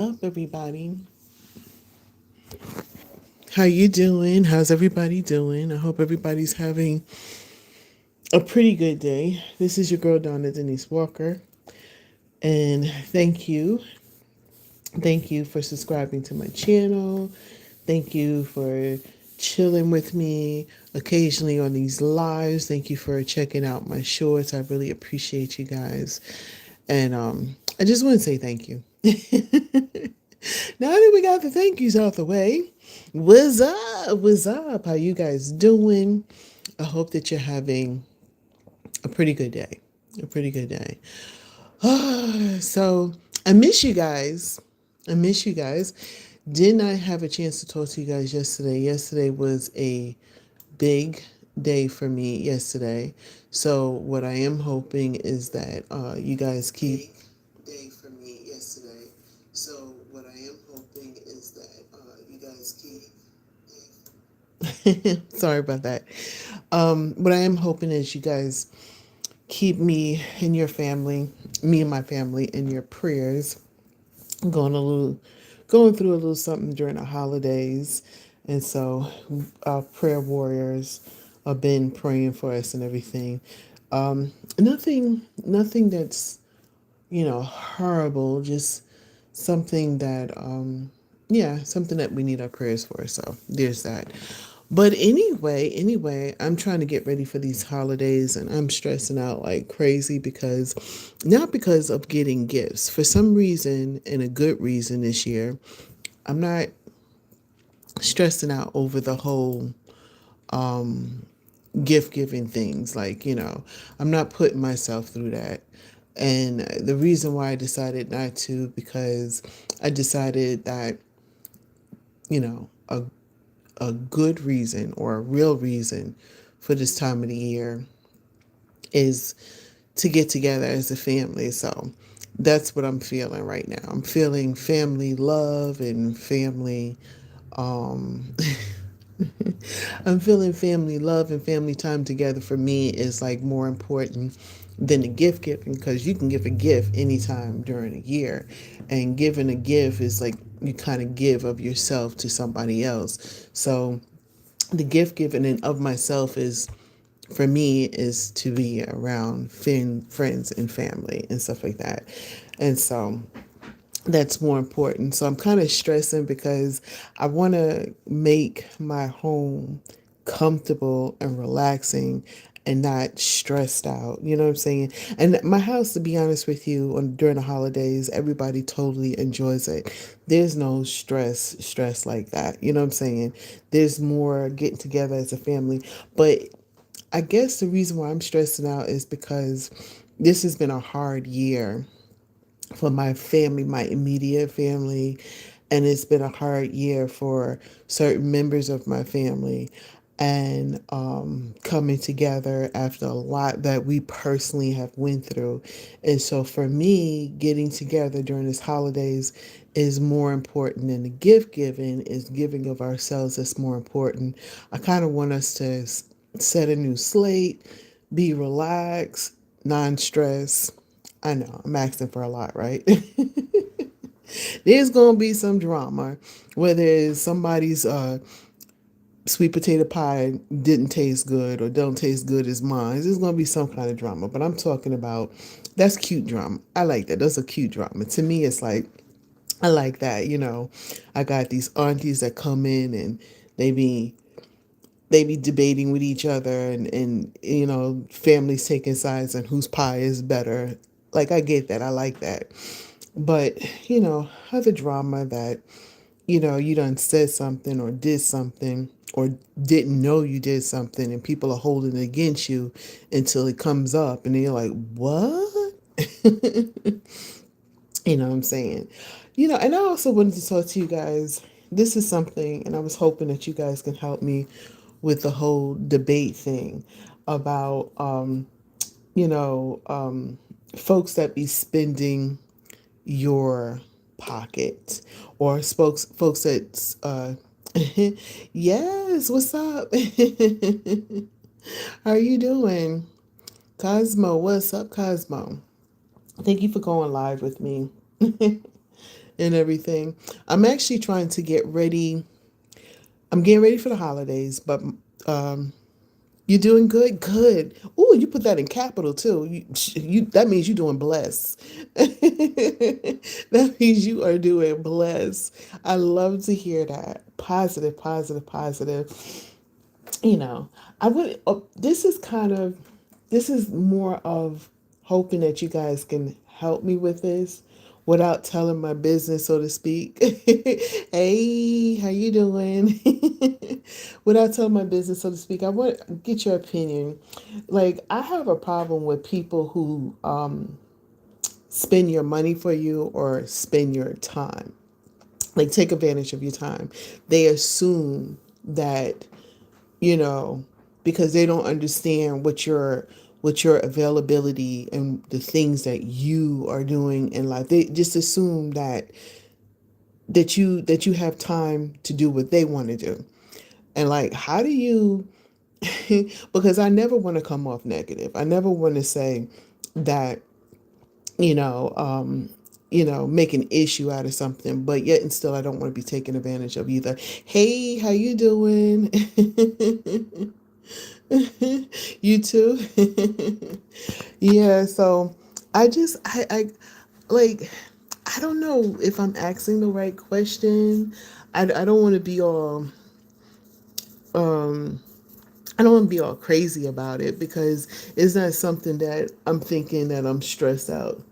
Up, everybody? How you doing? How's everybody doing? I hope everybody's having a pretty good day. This is your girl Donna Denise Walker, and thank you for subscribing to my channel. Thank you for chilling with me occasionally on these lives. Thank you for checking out my shorts. I really appreciate you guys, and I just want to say thank you. Now that we got the thank yous out the way, what's up? What's up? How you guys doing? I hope that you're having a pretty good day. A pretty good day. So I miss you guys. I miss you guys. Did not have a chance to talk to you guys yesterday. Yesterday was a big day for me yesterday. So what I am hoping is that you guys keep day for me yesterday. So what I am hoping is that you guys keep. Sorry about that. What I am hoping is you guys keep me and your family, me and my family, in your prayers. Going through a little something during the holidays, and so our prayer warriors have been praying for us and everything. Nothing that's horrible. Just something that yeah, something that we need our prayers for. So there's that. But anyway, I'm trying to get ready for these holidays and I'm stressing out like crazy because not because of getting gifts. For some reason, and a good reason this year, I'm not stressing out over the whole gift giving things. Like, I'm not putting myself through that. And the reason why I decided not to, because I decided that, you know, a good reason or a real reason for this time of the year is to get together as a family. So that's what I'm feeling right now. I'm feeling family love and family um I'm feeling family love and family time together for me is like more important than the gift giving, because you can give a gift anytime during a year, and giving a gift is like you kind of give of yourself to somebody else. So the gift giving and of myself is for me is to be around friends and family and stuff like that. And so that's more important. So I'm kind of stressing because I want to make my home comfortable and relaxing and not stressed out. You know what I'm saying? And my house, to be honest with you, during the holidays, everybody totally enjoys it. There's no stress like that. You know what I'm saying? There's more getting together as a family. But I guess the reason why I'm stressing out is because this has been a hard year for my family, my immediate family, and it's been a hard year for certain members of my family. And coming together after a lot that we personally have went through. And so for me, getting together during these holidays is more important than the gift giving. Is giving of ourselves that's more important. I kind of want us to set a new slate, be relaxed, non-stress. I know I'm asking for a lot, right? There's gonna be some drama, whether it's somebody's sweet potato pie didn't taste good or don't taste good as mine. There's gonna be some kind of drama, but I'm talking about that's cute drama. I like that. That's a cute drama. To me, it's like I like that. I got these aunties that come in and they be they be debating with each other, and families taking sides on whose pie is better. Like, I get that. I like that. But other drama that you done said something or did something or didn't know you did something, and people are holding it against you until it comes up, and then you're like, what? You know what I'm saying? And I also wanted to talk to you guys. This is something, and I was hoping that you guys can help me with the whole debate thing about, you know, um, folks that be spending your pocket, or folks that, yes, what's up? How are you doing? Cosmo, what's up, Cosmo? Thank you for going live with me. and everything. I'm actually trying to get ready. I'm getting ready for the holidays, but um, you're doing good. Good. Oh, you put that in capital too. You that means you're doing bless. That means you are doing bless. I love to hear that. Positive, positive, positive. You know, I would. This is kind of. This is more of hoping that you guys can help me with this without telling my business, so to speak. Hey, how you doing? Without telling my business, so to speak, I want to get your opinion. Like, I have a problem with people who spend your money for you or spend your time. Like, take advantage of your time. They assume that, you know, because they don't understand what your availability and the things that you are doing in life. They just assume that you have time to do what they want to do. And like, how do you because I never want to come off negative. I never want to say that, you know, make an issue out of something, but yet and still I don't want to be taken advantage of either. Hey, how you doing? You too? Yeah, so I like, I don't know if I'm asking the right question. I don't want to be all um I don't want to be all crazy about it because it's not something that I'm thinking that I'm stressed out.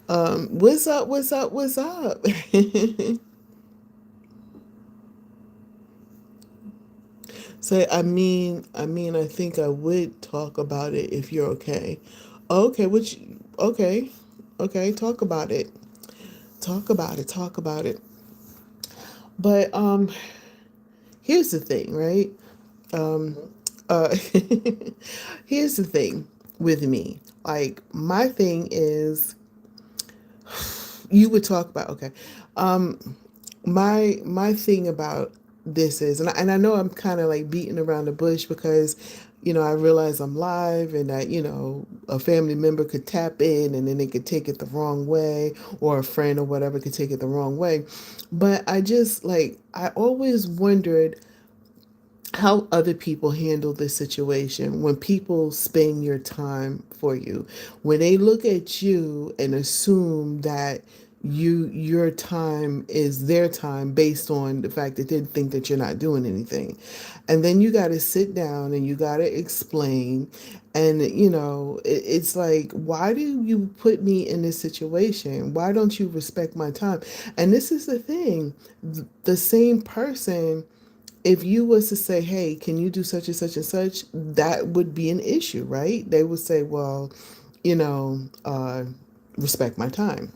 What's up? What's up? What's up? So I think I would talk about it if you're okay. Okay, which okay, okay, talk about it. Talk about it. Talk about it. But here's the thing, right? Um, uh, here's the thing with me. Like, my thing is, you would talk about, okay. Um, my thing about this is, and I know I'm kind of like beating around the bush because, I realize I'm live and that, a family member could tap in and then they could take it the wrong way, or a friend or whatever could take it the wrong way. But I always wondered how other people handle this situation when people spend your time for you, when they look at you and assume that your time is their time based on the fact that they think that you're not doing anything. And then you got to sit down and you got to explain. And it's like, why do you put me in this situation? Why don't you respect my time? And this is the thing, the same person, if you was to say, hey, can you do such and such and such, that would be an issue, right? They would say, well, you know, uh, respect my time.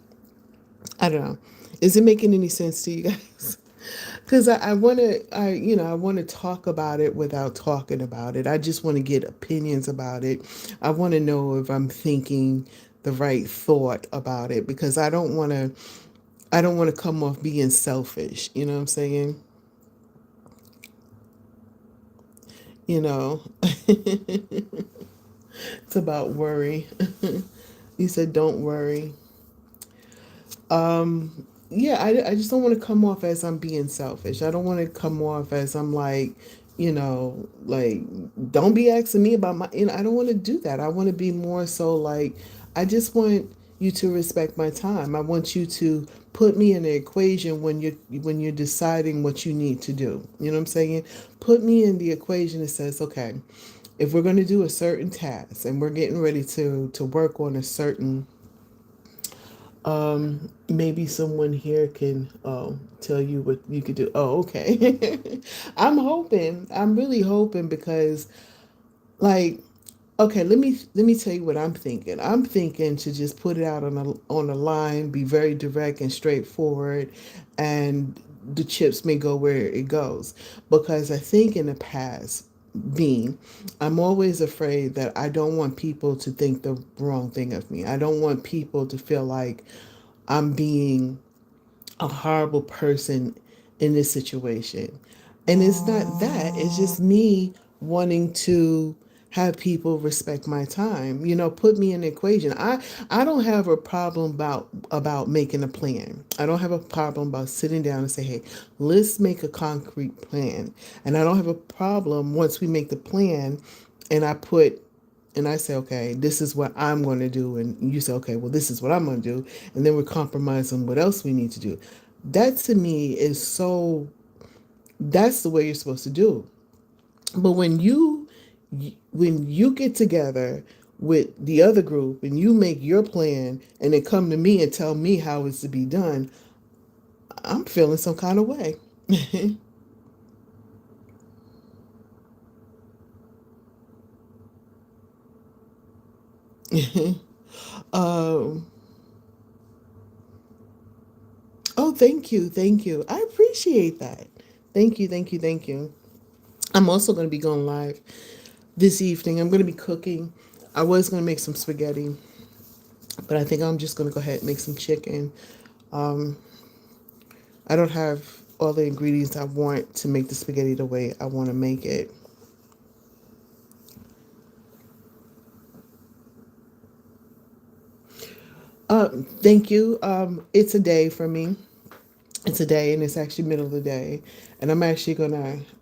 I don't know. Is it making any sense to you guys? Because I want to, I want to talk about it without talking about it. I just want to get opinions about it. I want to know if I'm thinking the right thought about it because I don't want to come off being selfish. You know what I'm saying? You know, it's about worry. You said don't worry. Yeah, I just don't want to come off as I'm being selfish. I don't want to come off as I'm like, like, don't be asking me about my, I don't want to do that. I want to be more so like, I just want you to respect my time. I want you to put me in the equation when you're deciding what you need to do. You know what I'm saying? Put me in the equation that says, okay, if we're going to do a certain task and we're getting ready to work on a certain maybe someone here can tell you what you could do. Oh, okay. I'm really hoping because, like, okay, let me tell you what I'm thinking. I'm thinking to just put it out on a line, be very direct and straightforward, and the chips may go where it goes. Because I think in the past, being, I'm always afraid that I don't want people to think the wrong thing of me. I don't want people to feel like I'm being a horrible person in this situation. And it's not that, it's just me wanting to have people respect my time. Put me in the equation. I don't have a problem about making a plan. I don't have a problem about sitting down and say, hey, let's make a concrete plan. And I don't have a problem once we make the plan and I say, okay, this is what I'm going to do. And you say, okay, well, this is what I'm going to do. And then we compromise on what else we need to do. That to me is that's the way you're supposed to do. But when you get together with the other group and you make your plan and then come to me and tell me how it's to be done, I'm feeling some kind of way. um, oh, thank you, thank you. I appreciate that. Thank you, thank you, thank you. I'm also going to be going live this evening. I'm going to be cooking. I was going to make some spaghetti, but I think I'm just going to go ahead and make some chicken. Um, I don't have all the ingredients I want to make the spaghetti the way I want to make it. Thank you. It's a day for me. It's a day, and it's actually middle of the day. And I'm actually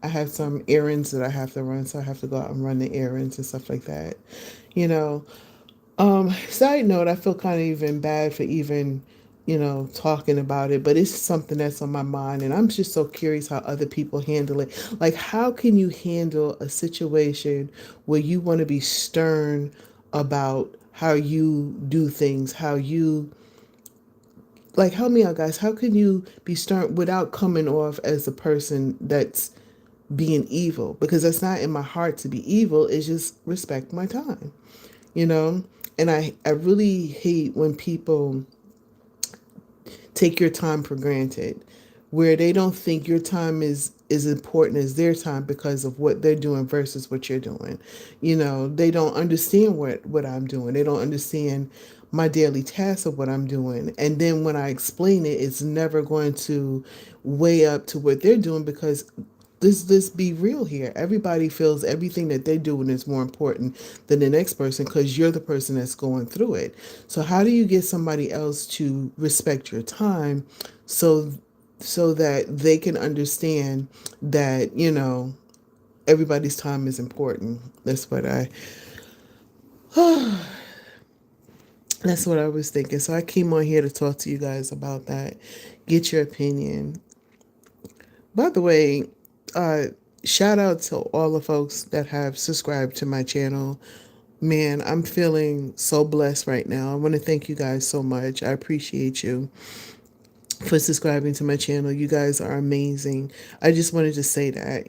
I have some errands that I have to run, so I have to go out and run the errands and stuff like that. You know, Side note, I feel kind of even bad for even, talking about it, but it's something that's on my mind, and I'm just so curious how other people handle it. Like, how can you handle a situation where you want to be stern about how you do things, how you, like, help me out, guys. How can you be stern without coming off as a person that's being evil? Because that's not in my heart to be evil, it's just respect my time, you know? And I really hate when people take your time for granted, where they don't think your time is important as their time because of what they're doing versus what you're doing. They don't understand what I'm doing. They don't understand my daily tasks of what I'm doing. And then when I explain it, it's never going to weigh up to what they're doing because let's be real here. Everybody feels everything that they're doing is more important than the next person because you're the person that's going through it. So how do you get somebody else to respect your time so that they can understand that, everybody's time is important? That's what I was thinking. So I came on here to talk to you guys about that. Get your opinion. By the way, uh, shout out to all the folks that have subscribed to my channel. Man, I'm feeling so blessed right now. I want to thank you guys so much. I appreciate you for subscribing to my channel. You guys are amazing. I just wanted to say that.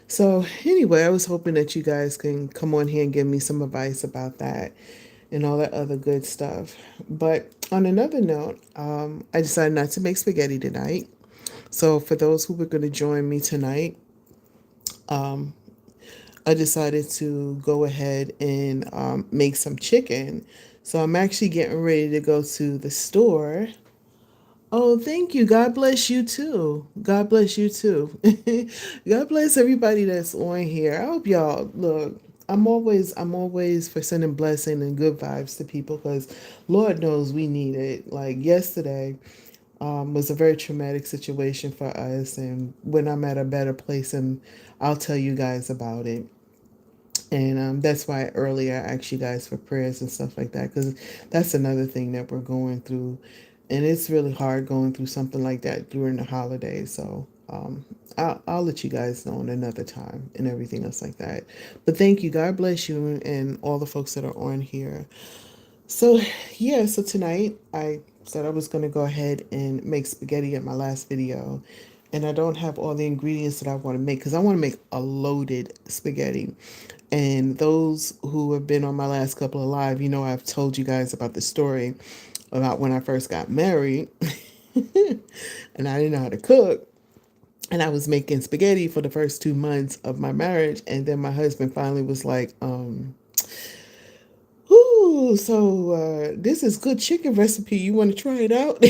So, anyway, I was hoping that you guys can come on here and give me some advice about that and all that other good stuff. But on another note, I decided not to make spaghetti tonight. So for those who were going to join me tonight, I decided to go ahead and make some chicken. So I'm actually getting ready to go to the store. Oh, thank you. God bless you too. God bless you too. God bless everybody that's on here. I hope y'all look. I'm always for sending blessing and good vibes to people because Lord knows we need it. Like yesterday, was a very traumatic situation for us. And when I'm at a better place, and I'll tell you guys about it. And that's why earlier I asked you guys for prayers and stuff like that, because that's another thing that we're going through. And it's really hard going through something like that during the holidays. So I'll let you guys know in another time and everything else like that. But thank you. God bless you and all the folks that are on here. So, yeah, so tonight I said I was going to go ahead and make spaghetti in my last video. And I don't have all the ingredients that I want to make because I want to make a loaded spaghetti. And those who have been on my last couple of live, I've told you guys about the story about when I first got married and I didn't know how to cook. And I was making spaghetti for the first 2 months of my marriage. And then my husband finally was like, ooh, so this is good chicken recipe. You want to try it out?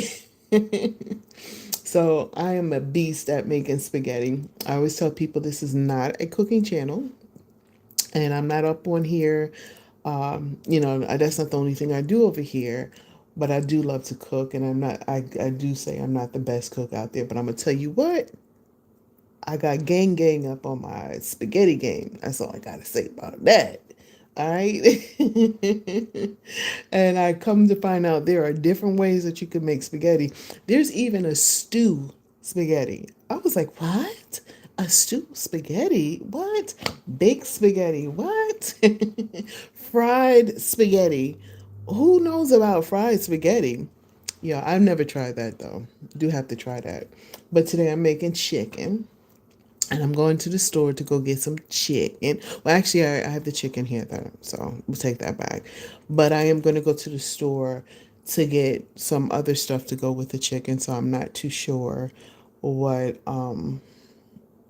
So I am a beast at making spaghetti. I always tell people this is not a cooking channel. And I'm not up on here. That's not the only thing I do over here, but I do love to cook. And I do say I'm not the best cook out there, but I'm going to tell you what, I got gang up on my spaghetti game. That's all I got to say about that. All right. And I come to find out there are different ways that you can make spaghetti. There's even a stew spaghetti. I was like, what? A stew spaghetti? What? Baked spaghetti? What? Fried spaghetti? Who knows about fried spaghetti? Yeah, I've never tried that though. Do have to try that. But today I'm making chicken. And I'm going to the store to go get some chicken. Well, actually, I have the chicken here, though, so we'll take that back. But I am going to go to the store to get some other stuff to go with the chicken, so I'm not too sure what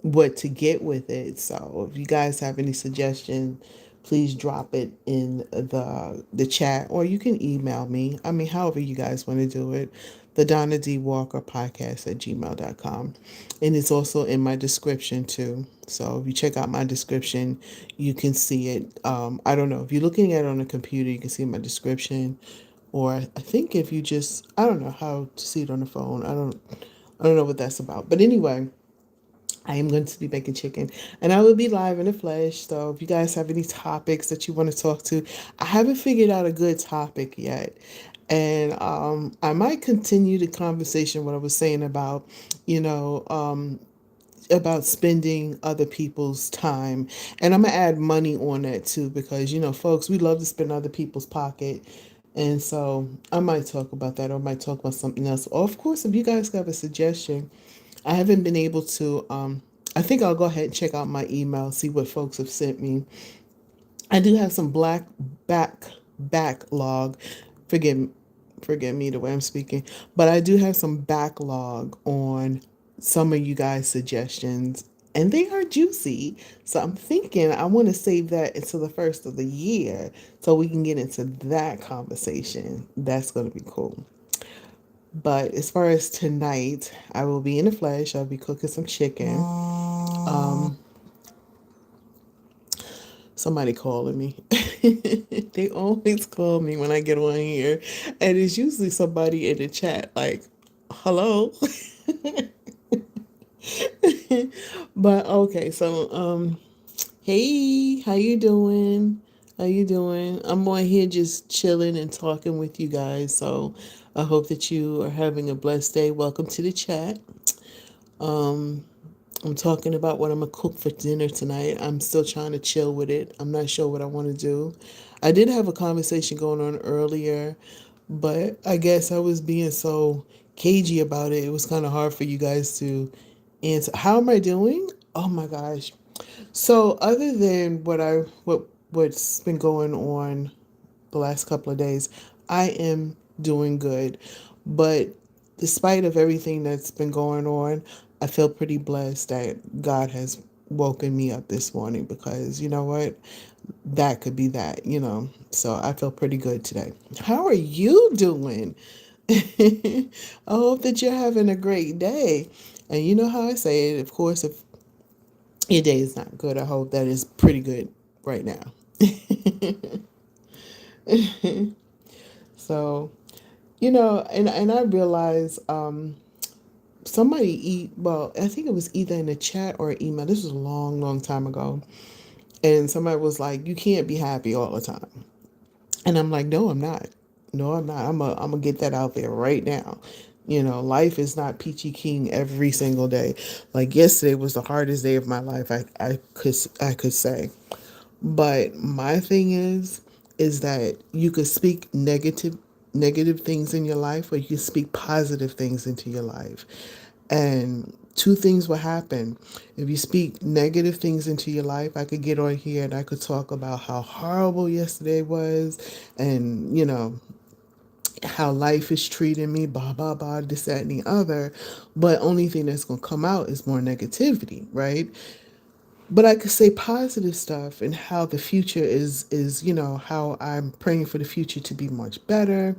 what to get with it. So if you guys have any suggestions, please drop it in the chat, or you can email me. I mean, however you guys want to do it. The Donna D. Walker podcast at gmail.com. And it's also in my description too. So if you check out my description, you can see it. I don't know. If you're looking at it on a computer, you can see my description. Or I think if you just, I don't know how to see it on the phone. I don't know what that's about. But anyway, I am going to be making chicken, and I will be live in the flesh. So if you guys have any topics that you want to talk to, I haven't figured out a good topic yet. And I might continue the conversation, what I was saying about, you know, about spending other people's time. And I'm going to add money on that too, because, folks, we love to spend other people's pocket. And so I might talk about that, or I might talk about something else. Or, of course, if you guys have a suggestion, I haven't been able to. I think I'll go ahead and check out my email, see what folks have sent me. I do have some backlog. Forgive forgive me the way I'm speaking, but I do have some backlog on some of you guys' suggestions, and they are juicy. So I'm thinking I want to save that until the first of the year so we can get into that conversation. That's going to be cool. But as far as tonight, I will be in the flesh. I'll be cooking some chicken. Um, Somebody calling me. They always call me when I get on here, and it's usually somebody in the chat, like, "Hello." But okay, so hey, how you doing? How you doing? I'm on here just chilling and talking with you guys. So I hope that you are having a blessed day. Welcome to the chat. Um, I'm talking about what I'm gonna cook for dinner tonight. I'm still trying to chill with it. I'm not sure what I want to do. I did have a conversation going on earlier, but I guess I was being so cagey about it. It was kind of hard for you guys to answer. How am I doing? Oh my gosh. So other than what's been going on the last couple of days, I am doing good. But despite of everything that's been going on, I feel pretty blessed that God has woken me up this morning, because you know what? That could be that. So I feel pretty good today. How are you doing? I hope that you're having a great day. And you know how I say it, of course, if your day is not good, I hope that is pretty good right now. So, and I realize well, I think it was either in a chat or an email. This was a long, long time ago. And somebody was like, you can't be happy all the time. And I'm like, no, I'm not. No, I'm not. I'm gonna get that out there right now. Life is not peachy keen every single day. Like yesterday was the hardest day of my life. I could say. But my thing is that you could speak negative things in your life, or you can speak positive things into your life. And two things will happen. If you speak negative things into your life, I could get on here and I could talk about how horrible yesterday was, and how life is treating me, blah blah blah, this, that, and the other. But only thing that's gonna come out is more negativity, right? But I could say positive stuff, and how the future is how I'm praying for the future to be much better,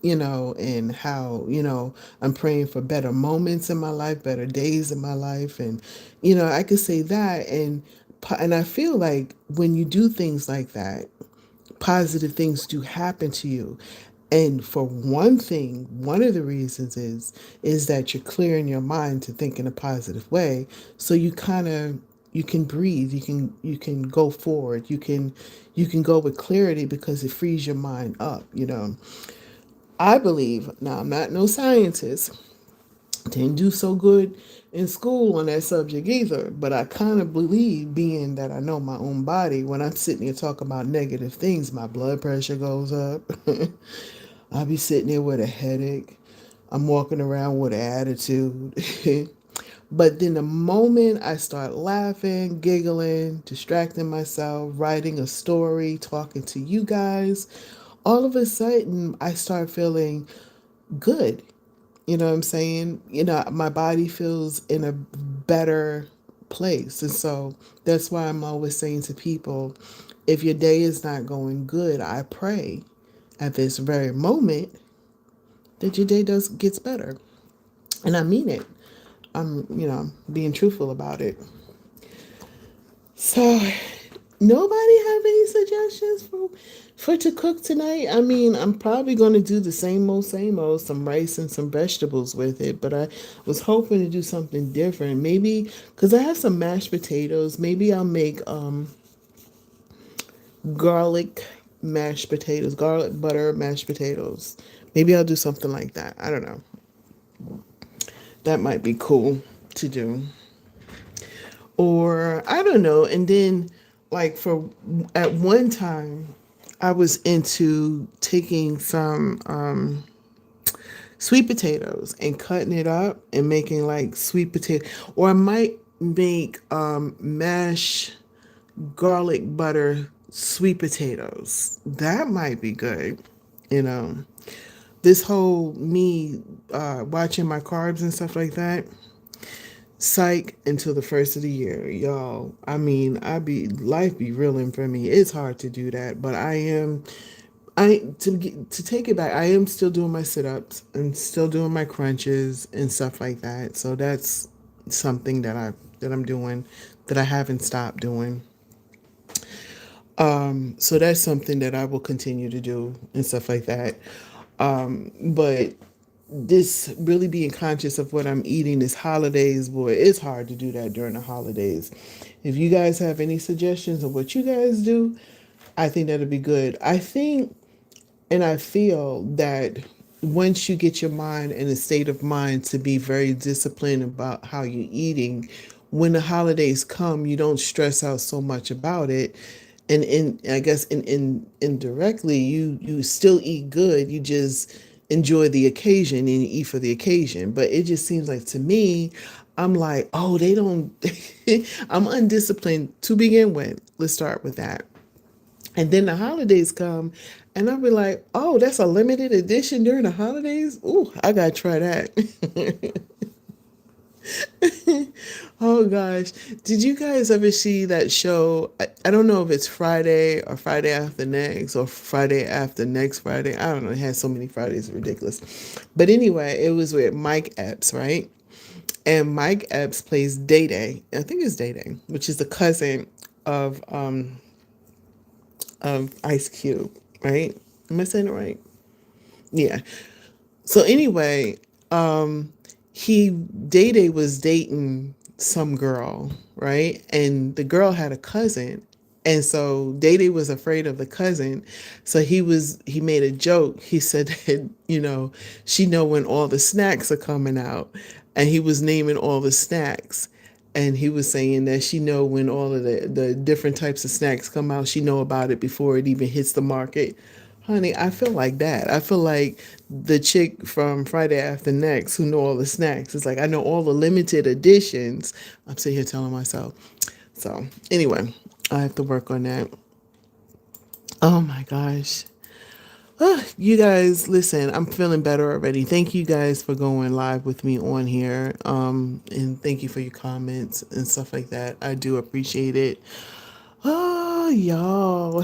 and how I'm praying for better moments in my life, better days in my life. And I could say that, and And I feel like when you do things like that, positive things do happen to you. And for one thing, one of the reasons is that you're clearing your mind to think in a positive way. So you can breathe, you can go forward, you can go with clarity because it frees your mind up, you know. I believe, now I'm not no scientist, didn't do so good in school on that subject either, but I kind of believe, being that I know my own body, when I'm sitting here talking about negative things, my blood pressure goes up. I'll be sitting there with a headache. I'm walking around with an attitude. But then the moment I start laughing, giggling, distracting myself, writing a story, talking to you guys, all of a sudden I start feeling good. You know what I'm saying? You know, my body feels in a better place. And so that's why I'm always saying to people, if your day is not going good, I pray at this very moment that your day does gets better. And I mean it. I'm, being truthful about it. So nobody have any suggestions for to cook tonight? I mean, I'm probably going to do the same old, some rice and some vegetables with it, but I was hoping to do something different. Maybe cuz I have some mashed potatoes, maybe I'll make garlic mashed potatoes, garlic butter mashed potatoes. Maybe I'll do something like that. I don't know. That might be cool to do. Or I don't know. And then, like, for at one time, I was into taking some sweet potatoes and cutting it up and making like sweet potato, or I might make mash garlic butter sweet potatoes. That might be good, you know. This whole me watching my carbs and stuff like that, psych until the first of the year, y'all. I mean, life be reeling for me. It's hard to do that, but to take it back, I am still doing my sit-ups and still doing my crunches and stuff like that. So that's something that I'm doing, that I haven't stopped doing. So that's something that I will continue to do and stuff like that. But this really being conscious of what I'm eating this holidays, boy, it's hard to do that during the holidays. If you guys have any suggestions of what you guys do, I think that'd be good. I think and I feel that once you get your mind in a state of mind to be very disciplined about how you're eating, when the holidays come, you don't stress out so much about it. And I guess indirectly, you still eat good. You just enjoy the occasion and you eat for the occasion. But it just seems like to me, I'm like, oh, they don't. I'm undisciplined to begin with. Let's start with that. And then the holidays come, and I'll be like, oh, that's a limited edition during the holidays? Ooh, I gotta try that. Oh gosh. Did you guys ever see that show? I don't know if it's Friday or Friday after next or Friday after next Friday. I don't know. It has so many Fridays, ridiculous. But anyway, it was with Mike Epps, right? And Mike Epps plays Day Day. I think it's Day Day, which is the cousin of Ice Cube, right? Am I saying it right? Yeah. So anyway, he Day Day was dating some girl, right? And the girl had a cousin. And so Day Day was afraid of the cousin. So he made a joke. He said that, she know when all the snacks are coming out. And he was naming all the snacks. And he was saying that she know when all of the different types of snacks come out, she know about it before it even hits the market. Honey, I feel like that. I feel like the chick from Friday After Next who know all the snacks. It's like I know all the limited editions. I'm sitting here telling myself. So anyway, I have to work on that. Oh my gosh. You guys, listen, I'm feeling better already. Thank you guys for going live with me on here. And thank you for your comments and stuff like that. I do appreciate it. Oh, y'all.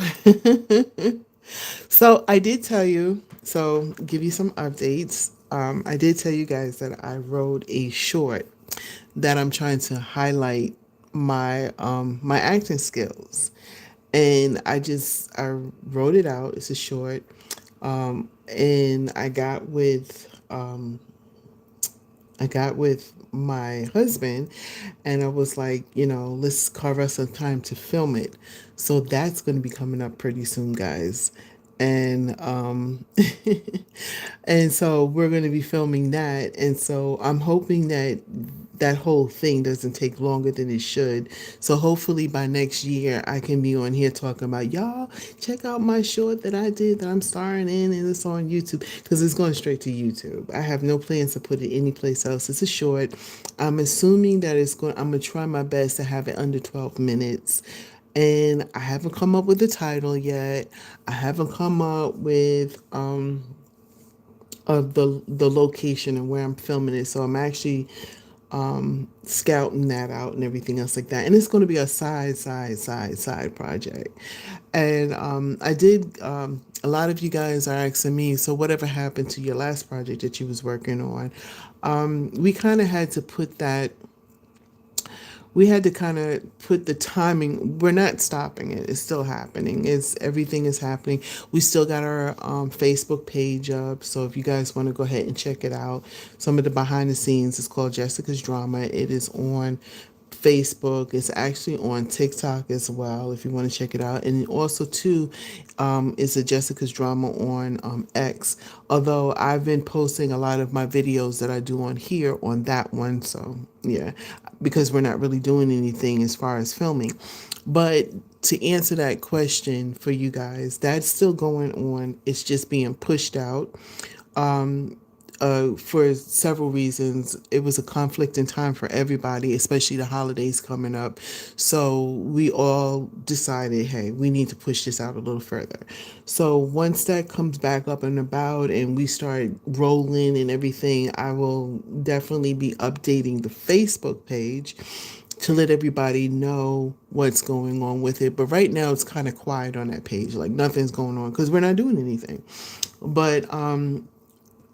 So I did tell you, so give you some updates. I did tell you guys that I wrote a short that I'm trying to highlight my acting skills. And I wrote it out. It's a short. And I got with my husband, and I was like, let's carve out some time to film it. So that's going to be coming up pretty soon, guys. And and so we're going to be filming that. And so I'm hoping that that whole thing doesn't take longer than it should. So hopefully by next year I can be on here talking about, y'all check out my short that I did that I'm starring in, and it's on YouTube, because it's going straight to YouTube. I have no plans to put it anyplace else. It's a short. I'm assuming that I'm going to try my best to have it under 12 minutes. And I haven't come up with a title yet. I haven't come up with of the location and where I'm filming it. So I'm actually scouting that out and everything else like that. And it's going to be a side project. And I did. A lot of you guys are asking me, so whatever happened to your last project that you was working on? We kind of had to put that we had to kind of put the timing. We're not stopping it. It's still happening. It's everything is happening. We still got our Facebook page up. So if you guys want to go ahead and check it out, some of the behind the scenes is called Jessica's Drama. It is on Facebook. It's actually on TikTok as well if you want to check it out. And also too, is a Jessica's Drama on X. Although I've been posting a lot of my videos that I do on here on that one. So yeah, because we're not really doing anything as far as filming. But to answer that question for you guys, that's still going on. It's just being pushed out. For several reasons. It was a conflict in time for everybody, especially the holidays coming up. So we all decided, hey, we need to push this out a little further. So once that comes back up and about and we start rolling and everything, I will definitely be updating the Facebook page to let everybody know what's going on with it. But right now it's kind of quiet on that page. Like nothing's going on because we're not doing anything. But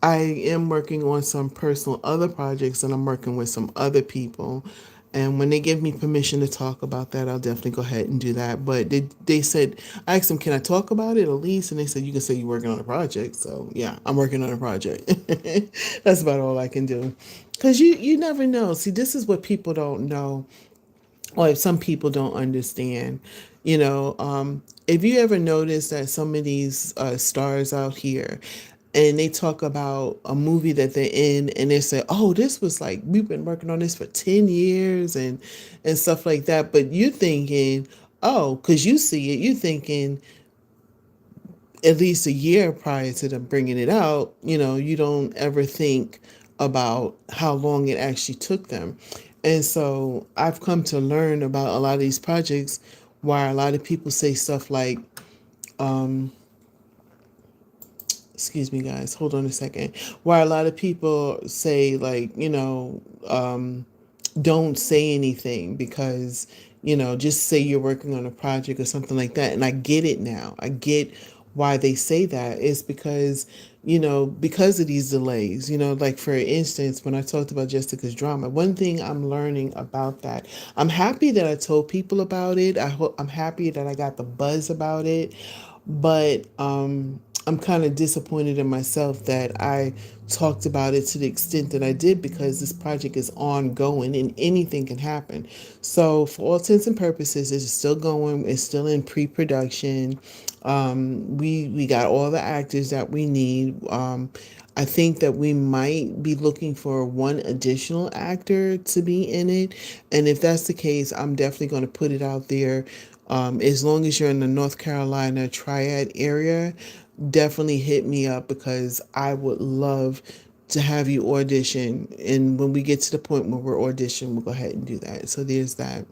I am working on some personal other projects, and I'm working with some other people. And when they give me permission to talk about that, I'll definitely go ahead and do that. But they said, I asked them, can I talk about it at least? And they said, you can say you're working on a project. So yeah, I'm working on a project. That's about all I can do. Because you never know. See, this is what people don't know, or if some people don't understand. If you ever notice that some of these stars out here, and they talk about a movie that they're in, and they say, oh, this was like, we've been working on this for 10 years and stuff like that. But you're thinking, oh, because you see it, you're thinking at least a year prior to them bringing it out. You don't ever think about how long it actually took them. And so I've come to learn about a lot of these projects why a lot of people say stuff like, excuse me guys, hold on a second, why a lot of people say like, don't say anything because, just say you're working on a project or something like that. And I get it now. I get why they say that. It's because, because of these delays, like for instance, when I talked about Jessica's Drama, one thing I'm learning about that, I'm happy that I told people about it. I'm happy that I got the buzz about it. But I'm kind of disappointed in myself that I talked about it to the extent that I did, because this project is ongoing and anything can happen. So for all intents and purposes, it's still going. It's still in pre-production. We got all the actors that we need. I think that we might be looking for one additional actor to be in it. And if that's the case, I'm definitely going to put it out there. As long as you're in the North Carolina Triad area, definitely hit me up, because I would love to have you audition. And when we get to the point where we're auditioning, we'll go ahead and do that. So there's that.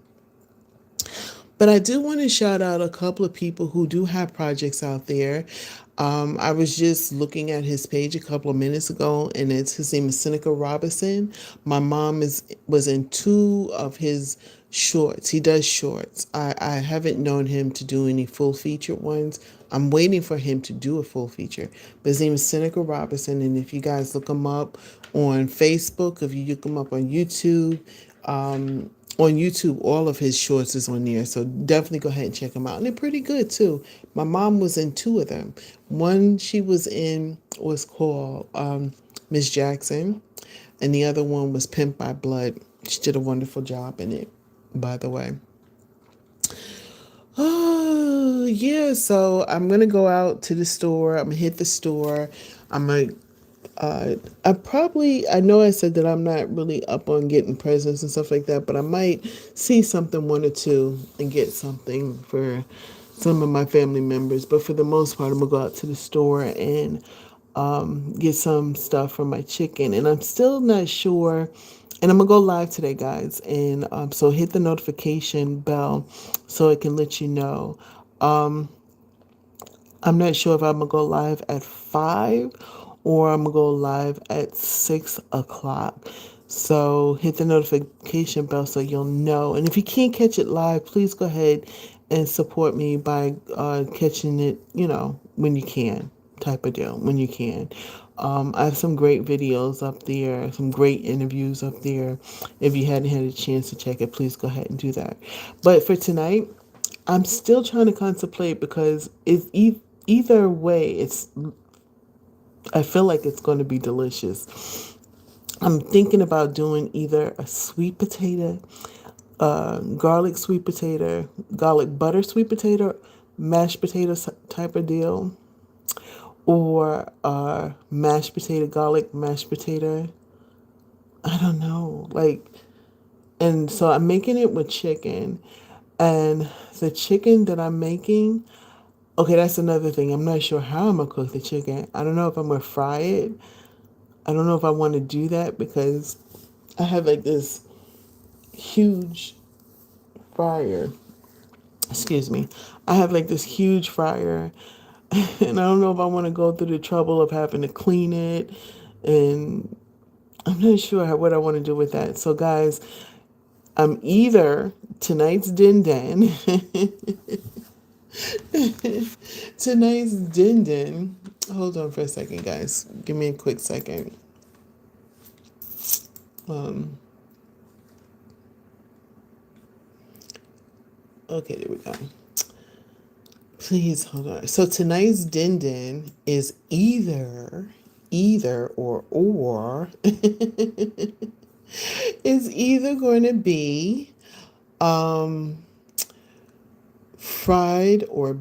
But I do want to shout out a couple of people who do have projects out there. I was just looking at his page a couple of minutes ago, and his name is Seneca Robinson. My mom was in two of his shorts. He does shorts. I haven't known him to do any full feature ones. I'm waiting for him to do a full feature. But his name is Seneca Robinson, and if you guys look him up on Facebook, if you look him up on YouTube, on YouTube. All of his shorts is on there, so definitely go ahead and check them out. And they're pretty good too. My mom was in two of them. One she was in was called Miss Jackson, and the other one was Pimp by Blood. She did a wonderful job in it, by the way. Oh, yeah. So I'm going to go out to the store. I'm going to hit the store. I'm going to I know I said that I'm not really up on getting presents and stuff like that, but I might see something, one or two, and get something for some of my family members. But for the most part, I'm gonna go out to the store and get some stuff for my chicken. And I'm still not sure. And I'm gonna go live today, guys. And so hit the notification bell so it can let you know. I'm not sure if I'm gonna go live at 5 or I'm gonna go live at 6 o'clock. So hit the notification bell so you'll know. And if you can't catch it live, please go ahead and support me by catching it, when you can, type of deal, when you can. I have some great videos up there, some great interviews up there. If you hadn't had a chance to check it, please go ahead and do that. But for tonight, I'm still trying to contemplate because either way, I feel like it's going to be delicious. I'm thinking about doing either a sweet potato, garlic sweet potato, garlic butter sweet potato, mashed potato type of deal, or mashed potato, garlic mashed potato. I don't know. And so I'm making it with chicken. And the chicken that I'm making, okay, that's another thing. I'm not sure how I'm going to cook the chicken. I don't know if I'm going to fry it. I don't know if I want to do that because I have this huge fryer. Excuse me. I have this huge fryer. And I don't know if I want to go through the trouble of having to clean it. And I'm not sure what I want to do with that. So, guys, I'm either tonight's din din. Tonight's din din. Hold on for a second, guys. Give me a quick second. Okay, there we go. Please hold on. So tonight's din din is either or is either going to be fried or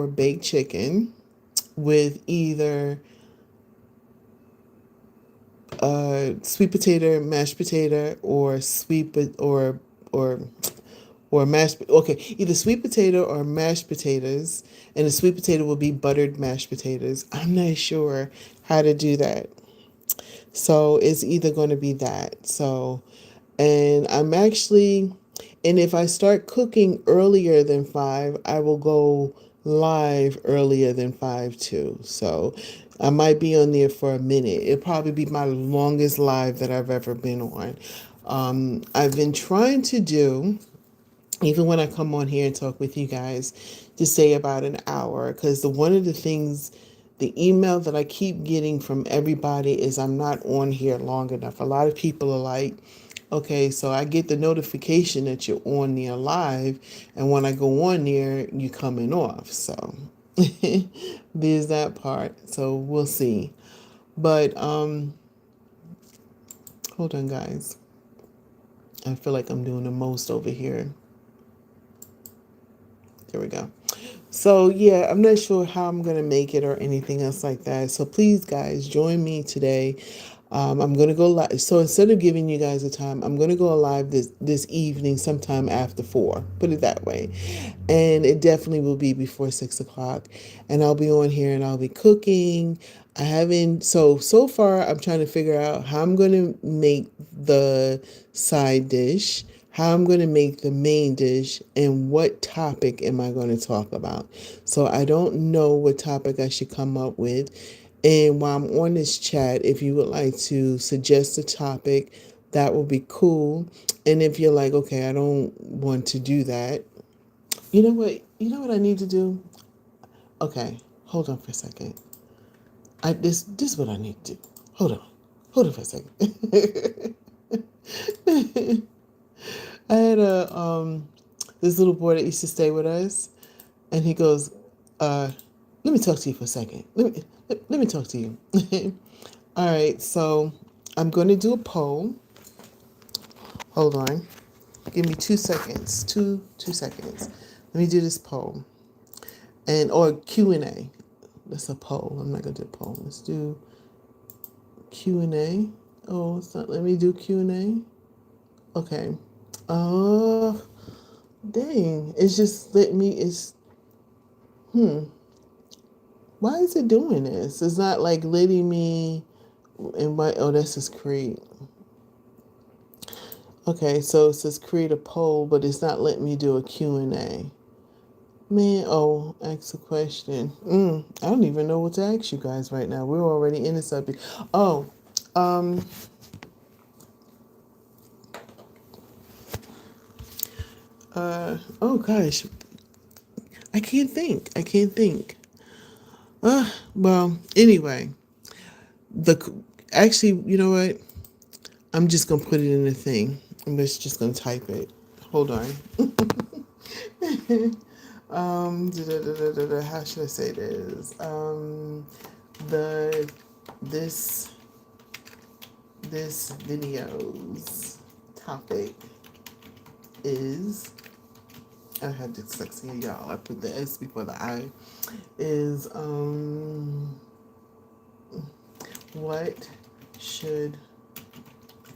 baked chicken with either sweet potato, mashed potato, or or mashed. Okay, either sweet potato or mashed potatoes, and the sweet potato will be buttered mashed potatoes. I'm not sure how to do that, so it's either going to be that. So, and and if I start cooking earlier than 5, I will go live earlier than 5 too. So I might be on there for a minute. It'll probably be my longest live that I've ever been on. I've been trying to do, even when I come on here and talk with you guys, to say about an hour, because one of the things, the email that I keep getting from everybody is I'm not on here long enough. A lot of people are like, okay, so I get the notification that you're on there live, and when I go on there, you coming off. So there's that part. So we'll see. But hold on, guys. I feel like I'm doing the most over here. There we go. So yeah, I'm not sure how I'm gonna make it or anything else like that. So please, guys, join me today. I'm gonna go live. So instead of giving you guys a time, I'm gonna go live this evening, sometime after 4. Put it that way, and it definitely will be before 6 o'clock. And I'll be on here and I'll be cooking. I haven't. So far, I'm trying to figure out how I'm gonna make the side dish, how I'm going to make the main dish, and what topic am I going to talk about. So I don't know what topic I should come up with. And while I'm on this chat, if you would like to suggest a topic, that will be cool. And if you're like, okay, I don't want to do that, you know what? You know what I need to do? Okay, hold on for a second. This is what I need to do. Hold on for a second. I had a this little boy that used to stay with us, and he goes, "Let me talk to you for a second. Let me talk to you." All right, so I'm going to do a poll. Hold on, give me 2 seconds. Two seconds. Let me do this poll or Q&A. That's a poll. I'm not gonna do a poll. Let's do Q&A. Oh, it's not. Let me do Q&A. Okay. Oh, dang! It's just let me. It's Why is it doing this? It's not like letting me invite. Oh, that's just create. Okay, so it says create a poll, but it's not letting me do a Q&A. Man, oh, ask a question. I don't even know what to ask you guys right now. We're already in the subject. Oh, um, oh gosh, I can't think. I can't think. Well, anyway, the actually, you know what? I'm just gonna put it in the thing. I'm just gonna type it. Hold on. How should I say this? The this this video's topic is, I had dyslexia, y'all. I put the S before the I. Is what should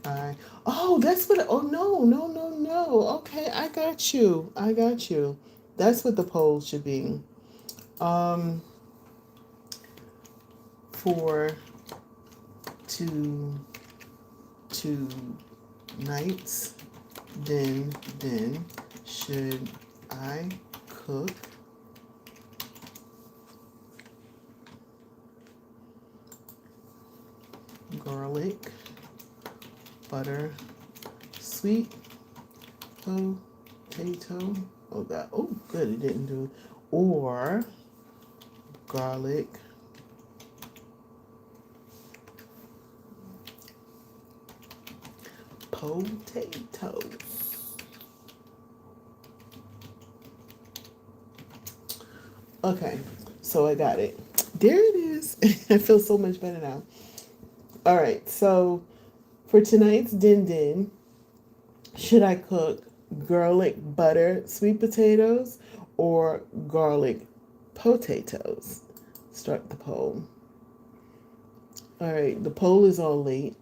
I? Oh, that's what. Oh no, no, no, no. Okay, I got you. I got you. That's what the poll should be. Um, for two two nights, then should I cook garlic, butter, sweet potato? Oh God! Oh, good. It didn't do. Or garlic, potatoes. Okay, so I got it. There it is. I feel so much better now. All right, so for tonight's din, should I cook garlic butter sweet potatoes or garlic potatoes? Start the poll. All right, the poll is all late.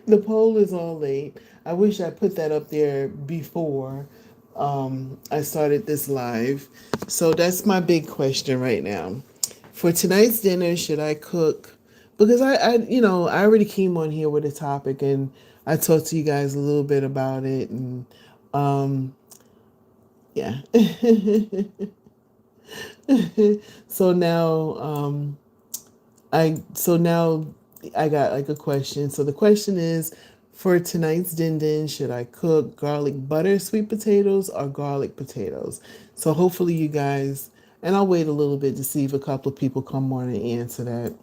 The poll is all late. I wish I put that up there before I started this live. So that's my big question right now. For tonight's dinner, should I cook? Because I already came on here with a topic and I talked to you guys a little bit about it, and um, yeah. So now, now I got like a question. So the question is, for tonight's din, should I cook garlic butter sweet potatoes or garlic potatoes? So hopefully you guys, and I'll wait a little bit to see if a couple of people come on and answer that.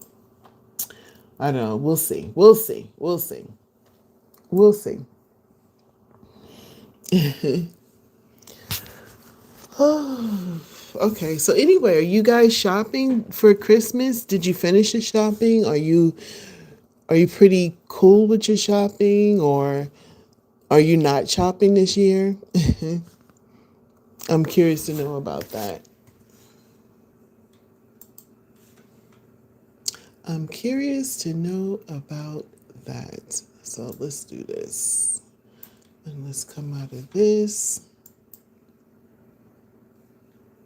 I don't know. We'll see. We'll see. We'll see. We'll see. Okay. So anyway, are you guys shopping for Christmas? Did you finish the shopping? Are you pretty cool with your shopping, or are you not shopping this year? I'm curious to know about that. I'm curious to know about that. So let's do this. And let's come out of this.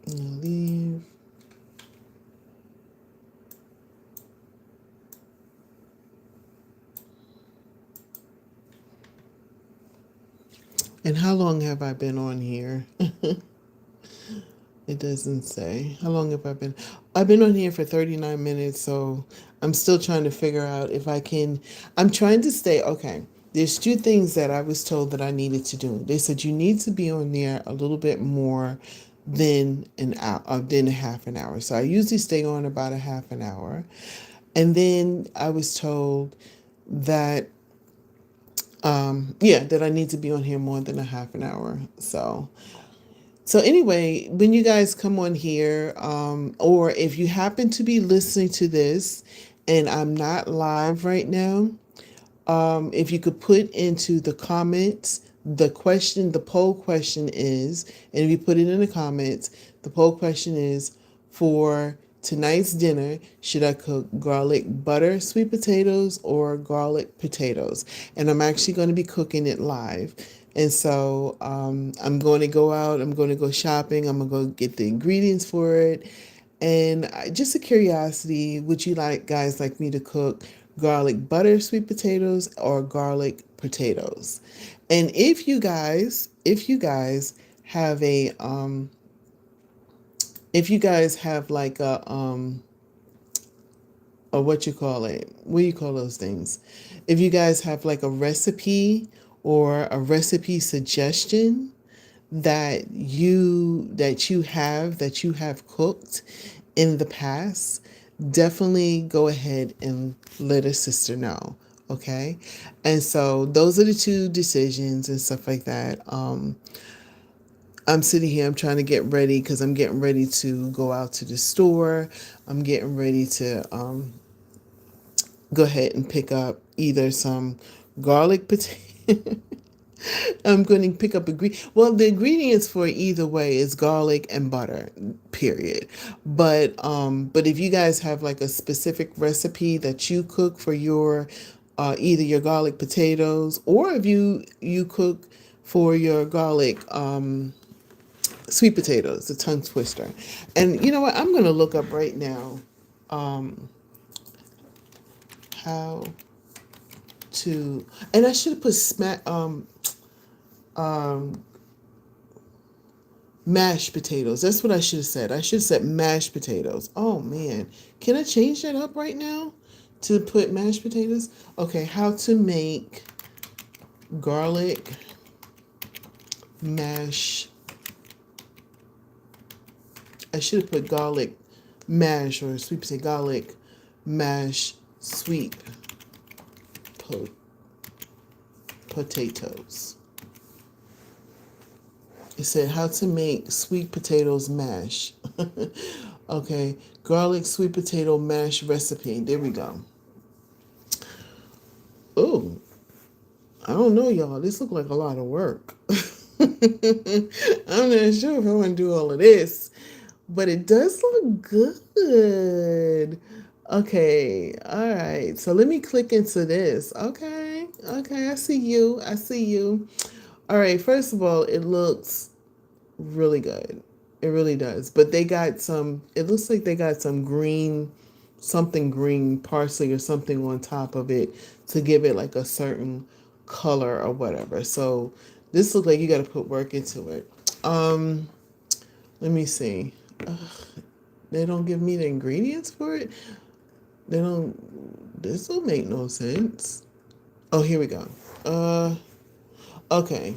And leave. And how long have I been on here? It doesn't say. How long have I been? I've been on here for 39 minutes, so I'm still trying to figure out if I can. I'm trying to stay. Okay, there's two things that I was told that I needed to do. They said you need to be on there a little bit more than an hour, than a half an hour. So I usually stay on about a half an hour. And then I was told that Yeah, that I need to be on here more than a half an hour. So anyway, when you guys come on here, or if you happen to be listening to this and I'm not live right now, if you could put into the comments the question, the poll question is, and if you put it in the comments, the poll question is, for tonight's dinner, should I cook garlic butter sweet potatoes or garlic potatoes? And I'm actually going to be cooking it live. And so I'm going to go out, I'm going to go shopping, I'm going to go get the ingredients for it. And just a curiosity, would you like guys like me to cook garlic butter sweet potatoes or garlic potatoes? And have if you guys have like a what you call it? What do you call those things? If you guys have like a recipe or a recipe suggestion that you have cooked in the past, definitely go ahead and let a sister know. Okay. And so those are the two decisions and stuff like that. I'm sitting here, I'm trying to get ready because I'm getting ready to go out to the store. I'm getting ready to go ahead and pick up either some garlic potato. I'm going to pick up well, the ingredients for either way is garlic and butter, period. But if you guys have like a specific recipe that you cook for your either your garlic potatoes, or if you cook for your garlic sweet potatoes, the tongue twister. And you know what? I'm going to look up right now how to, and I should have put um mashed potatoes. That's what I should have said. I should have said mashed potatoes. Oh man. Can I change that up right now to put mashed potatoes? Okay, how to make garlic mash. I should have put garlic mash or sweet potato garlic mash sweet potatoes. It said how to make sweet potatoes mash. Okay, garlic sweet potato mash recipe. There we go. Oh, I don't know, y'all. This look like a lot of work. I'm not sure if I want to do all of this, but it does look good. Okay, all right. So let me click into this. Okay, I see you. I see you. All right, first of all, it looks really good. It really does. But they got some, it looks like they got some green, something green, parsley or something on top of it to give it like a certain color or whatever. So this looks like you got to put work into it. Let me see. Ugh, they don't give me the ingredients for it. They don't, this will make no sense. Oh, here we go. Okay.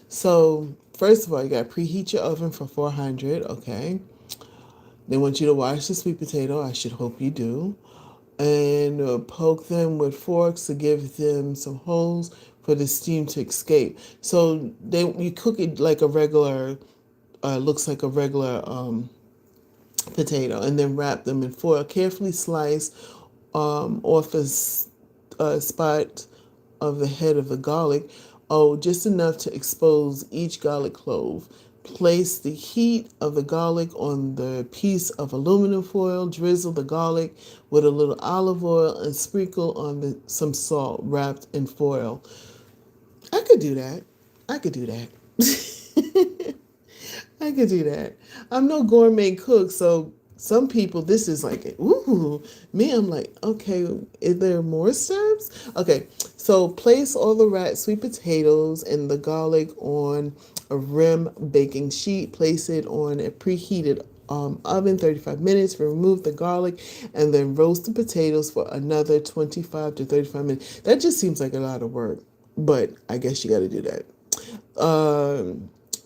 So first of all, you got to preheat your oven for 400. Okay. They want you to wash the sweet potato. I should hope you do. And poke them with forks to give them some holes for the steam to escape. So you cook it like a regular, looks like a regular potato, and then wrap them in foil. Carefully slice off a spot of the head of the garlic. Oh, just enough to expose each garlic clove. Place the heat of the garlic on the piece of aluminum foil. Drizzle the garlic with a little olive oil and sprinkle on some salt wrapped in foil. I could do that. I could do that. I could do that. I'm no gourmet cook, so some people, this is like, ooh, me, I'm like, okay, is there more steps? Okay, so place all the sweet potatoes and the garlic on a rim baking sheet. Place it on a preheated oven 35 minutes. Remove the garlic and then roast the potatoes for another 25 to 35 minutes. That just seems like a lot of work, but I guess you got to do that.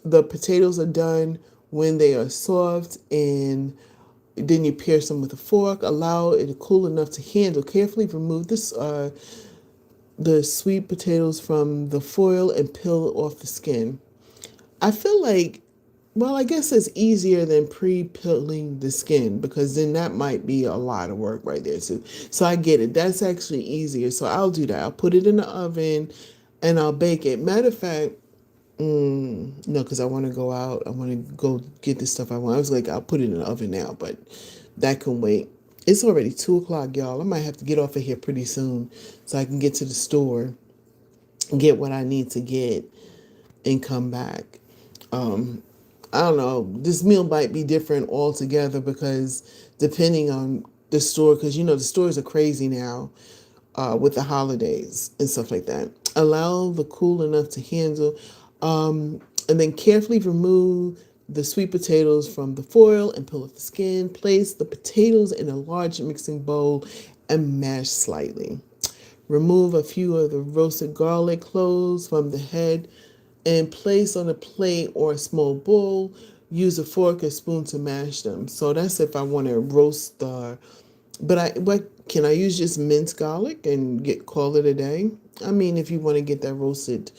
The potatoes are done when they are soft, and then you pierce them with a fork. Allow it to cool enough to handle. Carefully remove this the sweet potatoes from the foil and peel off the skin. I feel like, well, I guess it's easier than pre-peeling the skin because then that might be a lot of work right there too. So I get it. That's actually easier. So I'll do that. I'll put it in the oven and I'll bake it. Matter of fact, no, because I want to go out. I want to go get the stuff I want. I was like, I'll put it in the oven now, but that can wait. It's already 2 o'clock, y'all. I might have to get off of here pretty soon so I can get to the store and get what I need to get and come back. I don't know. This meal might be different altogether because depending on the store, because the stores are crazy now with the holidays and stuff like that. Allow the cool enough to handle, and then carefully remove the sweet potatoes from the foil and peel off the skin. Place the potatoes in a large mixing bowl and mash slightly. Remove a few of the roasted garlic cloves from the head and place on a plate or a small bowl. Use a fork or spoon to mash them. So that's if I want to roast the. What can I use? Just minced garlic and call it a day. I mean, if you want to get that roasted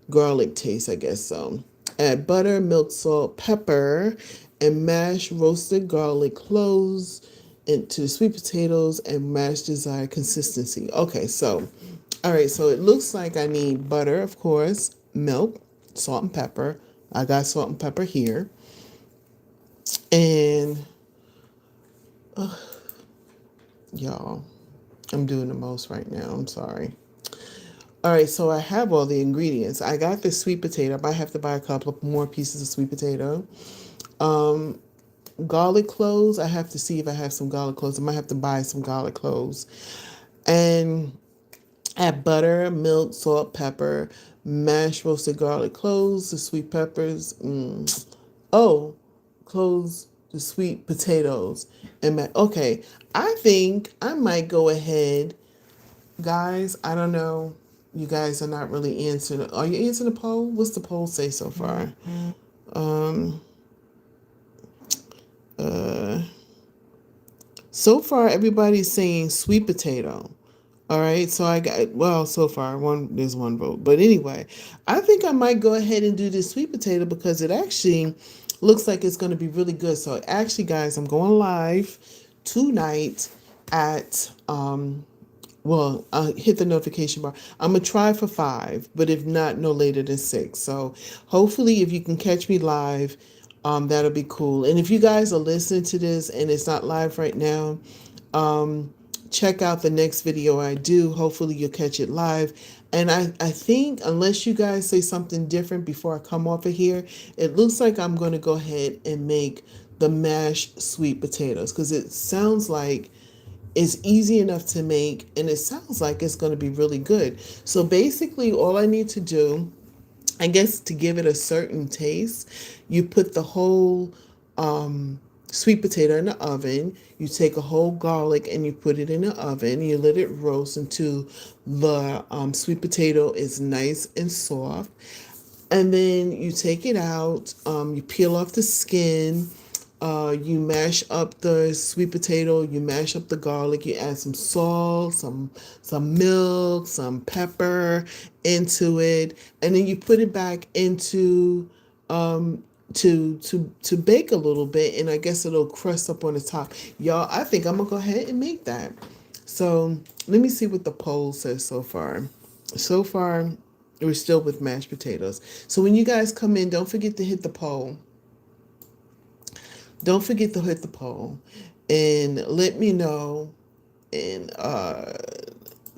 garlic taste, I guess so. Add butter, milk, salt, pepper, and mash roasted garlic cloves into the sweet potatoes and mash desired consistency. Okay, so, all right, so it looks like I need butter, of course, milk, salt and pepper. I got salt and pepper here. And, y'all, I'm doing the most right now. I'm sorry. All right, so I have all the ingredients. I got the sweet potato. I might have to buy a couple of more pieces of sweet potato. Garlic cloves. I have to see if I have some garlic cloves. I might have to buy some garlic cloves. And add butter, milk, salt, pepper, mashed roasted garlic cloves, the sweet peppers. Oh, cloves, the sweet potatoes. Okay, I think I might go ahead. Guys, I don't know. You guys are not really answering. Are you answering the poll? What's the poll say so far? So far, everybody's saying sweet potato. All right, so I got, well, so far there's one vote, but anyway, I think I might go ahead and do this sweet potato because it actually looks like it's going to be really good. So actually, guys, I'm going live tonight at hit the notification bar. I'm gonna try for 5, but if not, no later than 6. So hopefully, if you can catch me live, that'll be cool. And if you guys are listening to this and it's not live right now, check out the next video I do. Hopefully, you'll catch it live. And I think unless you guys say something different before I come off of here, it looks like I'm going to go ahead and make the mashed sweet potatoes because it sounds like it's easy enough to make and it sounds like it's going to be really good. So basically, all I need to do, I guess, to give it a certain taste, you put the whole sweet potato in the oven. You take a whole garlic and you put it in the oven. You let it roast until the sweet potato is nice and soft. And then you take it out. You peel off the skin. You mash up the sweet potato. You mash up the garlic. You add some salt, some milk, some pepper into it, and then you put it back into to bake a little bit, and I guess it'll crust up on the top. Y'all, I think I'm gonna go ahead and make that. So let me see what the poll says so far. So far, we're still with mashed potatoes. So when you guys come in, don't forget to hit the poll. Don't forget to hit the poll and let me know. And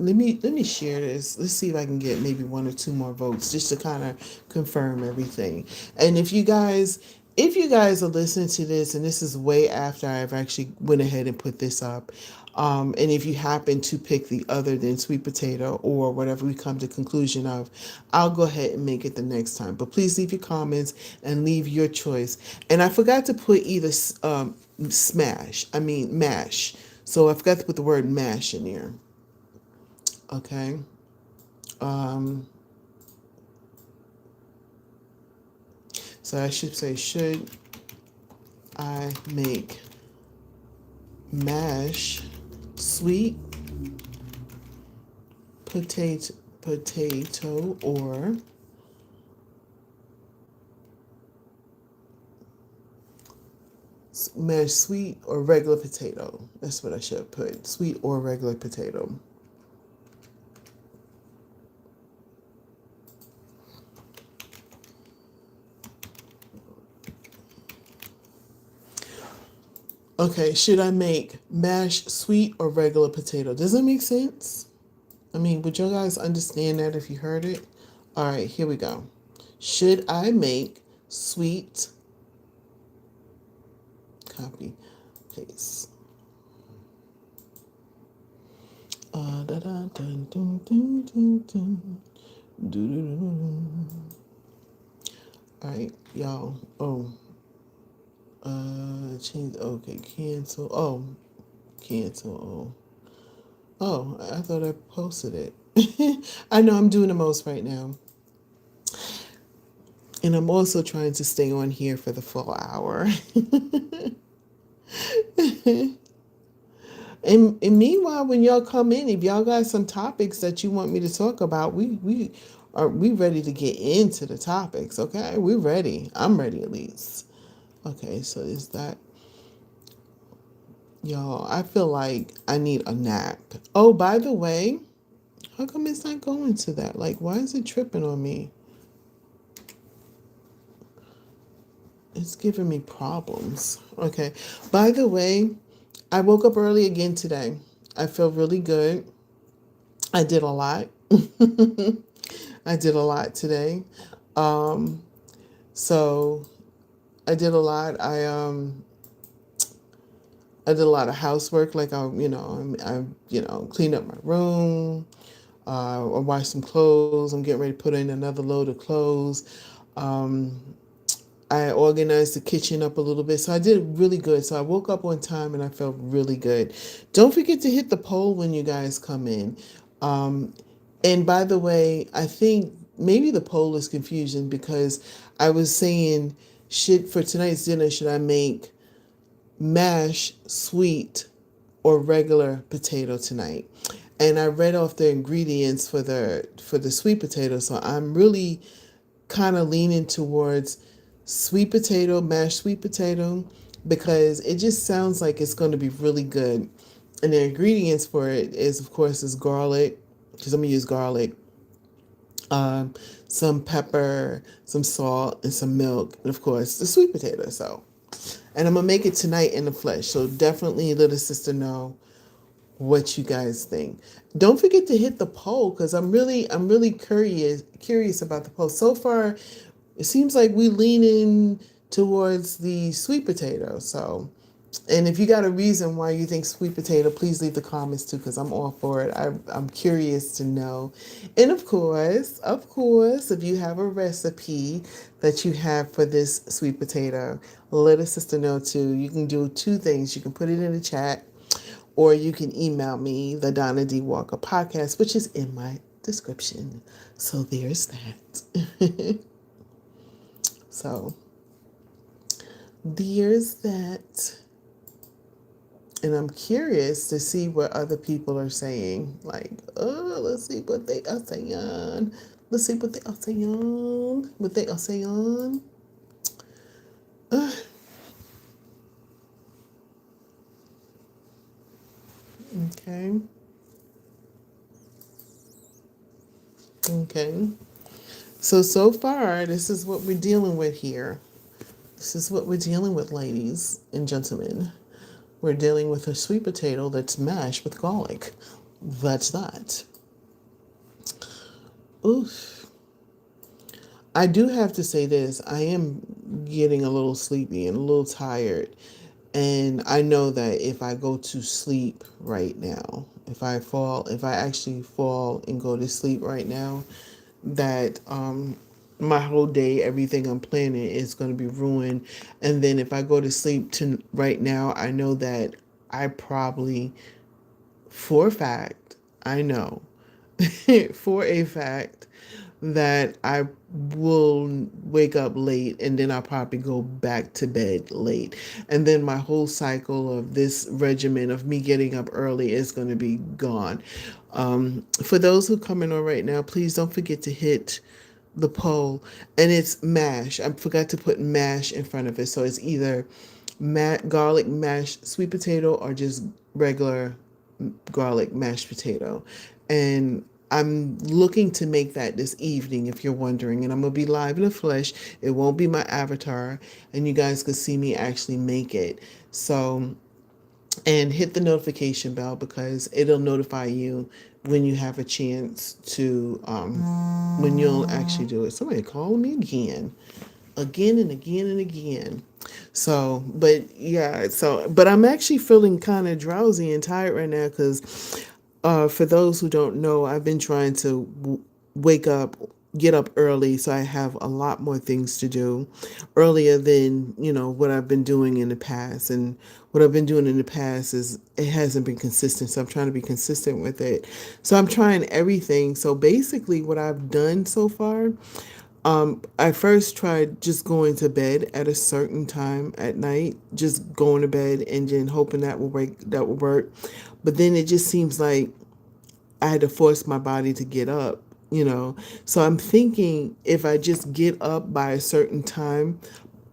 let me share this. Let's see if I can get maybe 1 or 2 more votes just to kind of confirm everything. And if you guys are listening to this, and this is way after I've actually went ahead and put this up, and if you happen to pick the other than sweet potato or whatever we come to conclusion of, I'll go ahead and make it the next time. But please leave your comments and leave your choice. And I forgot to put either mash. So I forgot to put the word mash in there. Okay. So I should say, should I make mash sweet potato or mashed sweet or regular potato. That's what I should put. Sweet or regular potato. Okay, should I make mashed sweet or regular potato? Does that make sense? I mean, would you guys understand that if you heard it? All right, here we go. Should I make sweet, copy, paste. Da, da, dun, dun, dun, dun, dun, dun, dun, dun. All right, y'all. Oh, change. Okay, cancel. Oh, cancel. Oh, I thought I posted it. I know I'm doing the most right now. And I'm also trying to stay on here for the full hour. And meanwhile, when y'all come in, if y'all got some topics that you want me to talk about, we ready to get into the topics, okay? We're ready. I'm ready at least. Okay, so is that y'all, I feel like I need a nap. Oh, by the way, how come it's not going to that? Like, why is it tripping on me? It's giving me problems. Okay. By the way, I woke up early again today. I feel really good. I did a lot. I did a lot today. Um, so I did a lot. I did a lot of housework. Like I cleaned up my room. I washed some clothes. I'm getting ready to put in another load of clothes. Um, I organized the kitchen up a little bit. So I did really good. So I woke up on time and I felt really good. Don't forget to hit the poll when you guys come in. Um, and by the way, I think maybe the poll is confusion because I was saying, for tonight's dinner, should I make mashed sweet or regular potato tonight? And I read off the ingredients for the sweet potato. So I'm really kind of leaning towards sweet potato, mashed sweet potato, because it just sounds like it's going to be really good. And the ingredients for it is, of course, is garlic, because I'm going to use garlic, um, some pepper, some salt, and some milk, and of course, the sweet potato. So, and I'm going to make it tonight in the flesh. So definitely let a sister know what you guys think. Don't forget to hit the poll because I'm really curious about the poll. So far, it seems like we lean in towards the sweet potato. So, and if you got a reason why you think sweet potato, please leave the comments too because I'm all for it. I'm curious to know. And of course, if you have a recipe that you have for this sweet potato, let a sister know too. You can do two things. You can put it in the chat or you can email me, the Donna D. Walker podcast, which is in my description. So there's that. So there's that. And I'm curious to see what other people are saying. Like, oh, let's see what they are saying. Let's see what they are saying. What they are saying. Okay. Okay. So far, this is what we're dealing with here. This is what we're dealing with, ladies and gentlemen. We're dealing with a sweet potato that's mashed with garlic. That's that. Oof. I do have to say this. I am getting a little sleepy and a little tired. And I know that if I go to sleep right now, if I actually fall and go to sleep right now, that my whole day, everything I'm planning is going to be ruined. And then if I go to sleep right now, I know that I probably, for a fact, I know for a fact that I will wake up late and then I'll probably go back to bed late. And then my whole cycle of this regimen of me getting up early is going to be gone. For those who come in on right now, please don't forget to hit the poll. And it's mash. I forgot to put mash in front of it. So it's either garlic mashed sweet potato or just regular garlic mashed potato. And I'm looking to make that this evening, if you're wondering. And I'm going to be live in the flesh. It won't be my avatar. And you guys could see me actually make it. So, and hit the notification bell because it'll notify you when you have a chance to, when you'll actually do it. Somebody calling me again and again and again. So, but yeah, but I'm actually feeling kind of drowsy and tired right now because for those who don't know, I've been trying to wake up, get up early, so I have a lot more things to do earlier than, what I've been doing in the past. And what I've been doing in the past is it hasn't been consistent, so I'm trying to be consistent with it. So I'm trying everything. So basically, what I've done so far, I first tried just going to bed at a certain time at night, just going to bed and then hoping that will work. But then it just seems like I had to force my body to get up. So I'm thinking if I just get up by a certain time,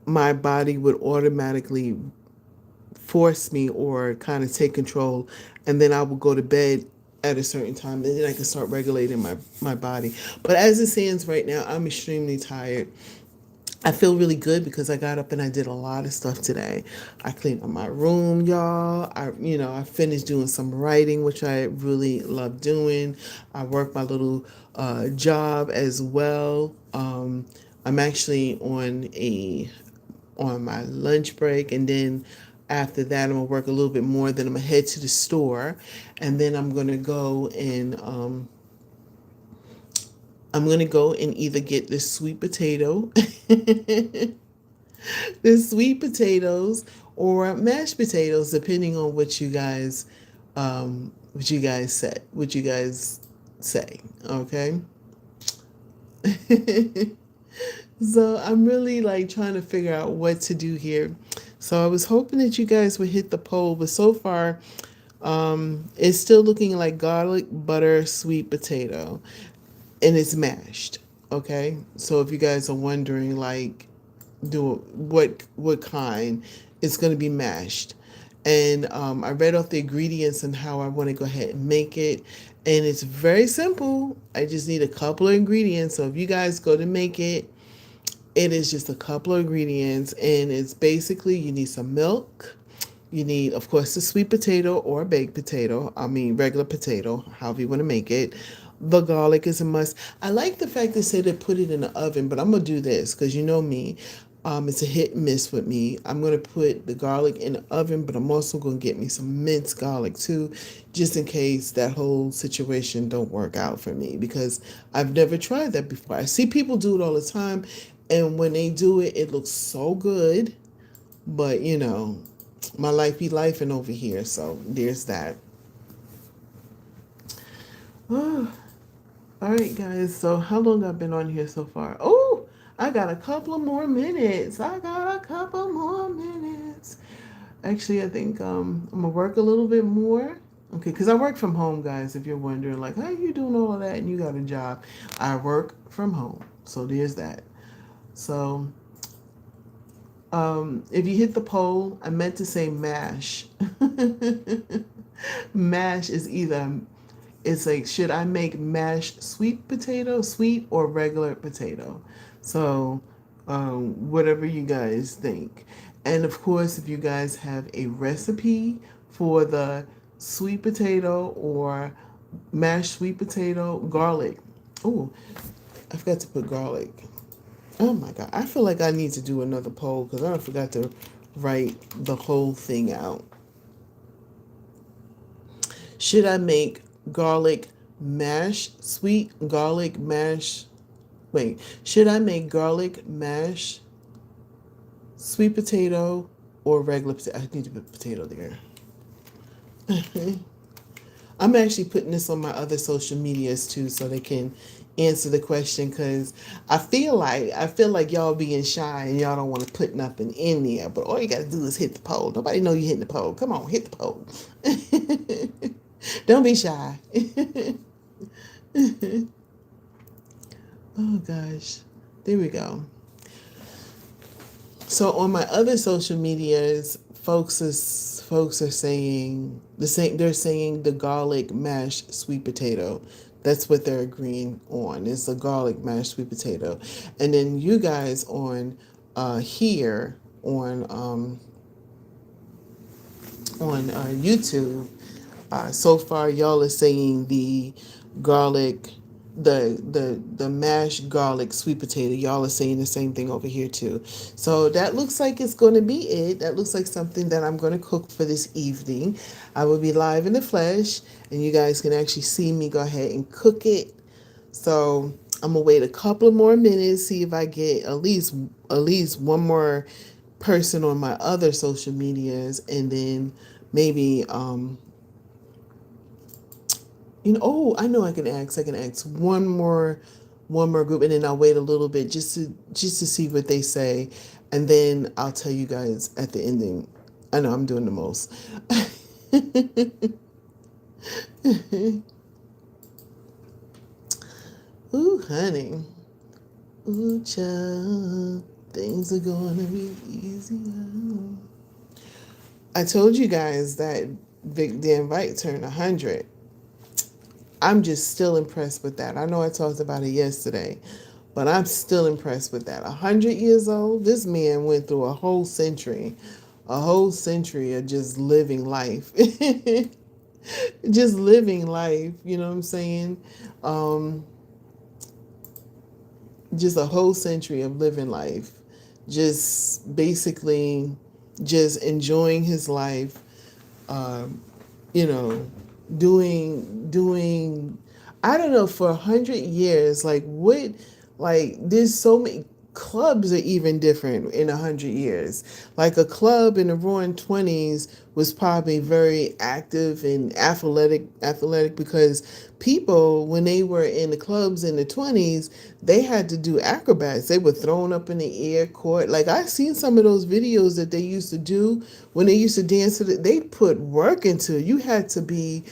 my body would automatically force me or kind of take control, and then I will go to bed at a certain time, and then I can start regulating my body. But as it stands right now, I'm extremely tired. I feel really good because I got up and I did a lot of stuff today. I cleaned up my room, y'all. I finished doing some writing, which I really love doing. I worked my little job as well. I'm actually on my lunch break, and then after that, I'm gonna work a little bit more. Then I'm gonna head to the store, and then I'm gonna go and either get this sweet potato, the sweet potatoes, or mashed potatoes, depending on what you guys say. Okay. So I'm really like trying to figure out what to do here. So I was hoping that you guys would hit the poll, but so far, it's still looking like garlic butter sweet potato, and it's mashed. Okay, so if you guys are wondering, like, do what kind, it's going to be mashed. And I read off the ingredients and how I want to go ahead and make it. And it's very simple. I just need a couple of ingredients. So if you guys go to make it, it is just a couple of ingredients, and it's basically you need some milk. You need, of course, the sweet potato or baked potato. I mean, regular potato, however you want to make it. The garlic is a must. I like the fact they say they put it in the oven, but I'm going to do this because you know me. It's a hit and miss with me. I'm going to put the garlic in the oven, but I'm also going to get me some minced garlic too, just in case that whole situation don't work out for me because I've never tried that before. I see people do it all the time, and when they do it, it looks so good. But, my life be lifing over here, so there's that. Oh, all right, guys. So how long I've been on here so far? Oh, I got a couple of more minutes. Actually, I think I'm gonna work a little bit more. Okay, because I work from home, guys. If you're wondering, like, how you doing all of that and you got a job, I work from home. So there's that. So if you hit the poll, I meant to say mash. Mash is either, it's like, should I make mashed sweet potato, sweet or regular potato? So, whatever you guys think. And of course, if you guys have a recipe for the sweet potato or mashed sweet potato, garlic. Oh, I forgot to put garlic. Oh my God. I feel like I need to do another poll because I forgot to write the whole thing out. Should I make garlic mash, sweet garlic mash? Wait, should I make garlic mash, sweet potato, or regular potato? I need to put potato there. I'm actually putting this on my other social medias too, so they can answer the question. Because I feel like y'all being shy and y'all don't want to put nothing in there. But all you got to do is hit the poll. Nobody know you hitting the poll. Come on, hit the poll. Don't be shy. Oh gosh, there we go. So on my other social medias, folks are saying the same. They're saying the garlic mashed sweet potato. That's what they're agreeing on. Is the garlic mashed sweet potato, and then you guys on here on YouTube. So far, y'all are saying the garlic, the mashed garlic sweet potato. Y'all are saying the same thing over here too. So that looks like it's going to be it. That looks like something that I'm going to cook for this evening. I will be live in the flesh, and you guys can actually see me go ahead and cook it. So I'm gonna wait a couple of more minutes, see if I get at least one more person on my other social medias, and then maybe oh, I know I can ask one more group, and then I'll wait a little bit just to see what they say, and then I'll tell you guys at the ending. I know I'm doing the most. Ooh, honey. Ooh, child. Things are gonna be easier. I told you guys that the invite turned 100. I'm just still impressed with that. I know I talked about it yesterday, but I'm still impressed with that. 100 years old, this man went through a whole century of just living life. Just living life, you know what I'm saying? Um, just a whole century of living life. Just basically just enjoying his life, um, you know, doing I don't know, for 100 years, like what, like there's so many clubs are even different in 100 years. Like a club in the roaring 20s was probably very active and athletic because people, when they were in the clubs in the 20s, they had to do acrobats. They were thrown up in the air, court. Like I've seen some of those videos that they used to do when they used to dance to they put work into it. You had to be,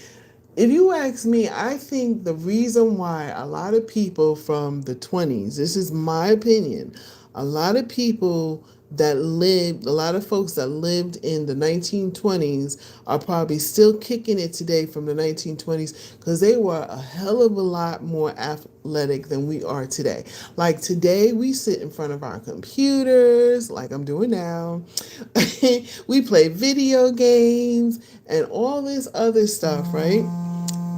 if you ask me, I think the reason why a lot of people from the 20s, this is my opinion, a lot of people a lot of folks that lived in the 1920s are probably still kicking it today from the 1920s because they were a hell of a lot more athletic than we are today. Like today, we sit in front of our computers, like I'm doing now. We play video games and all this other stuff, right?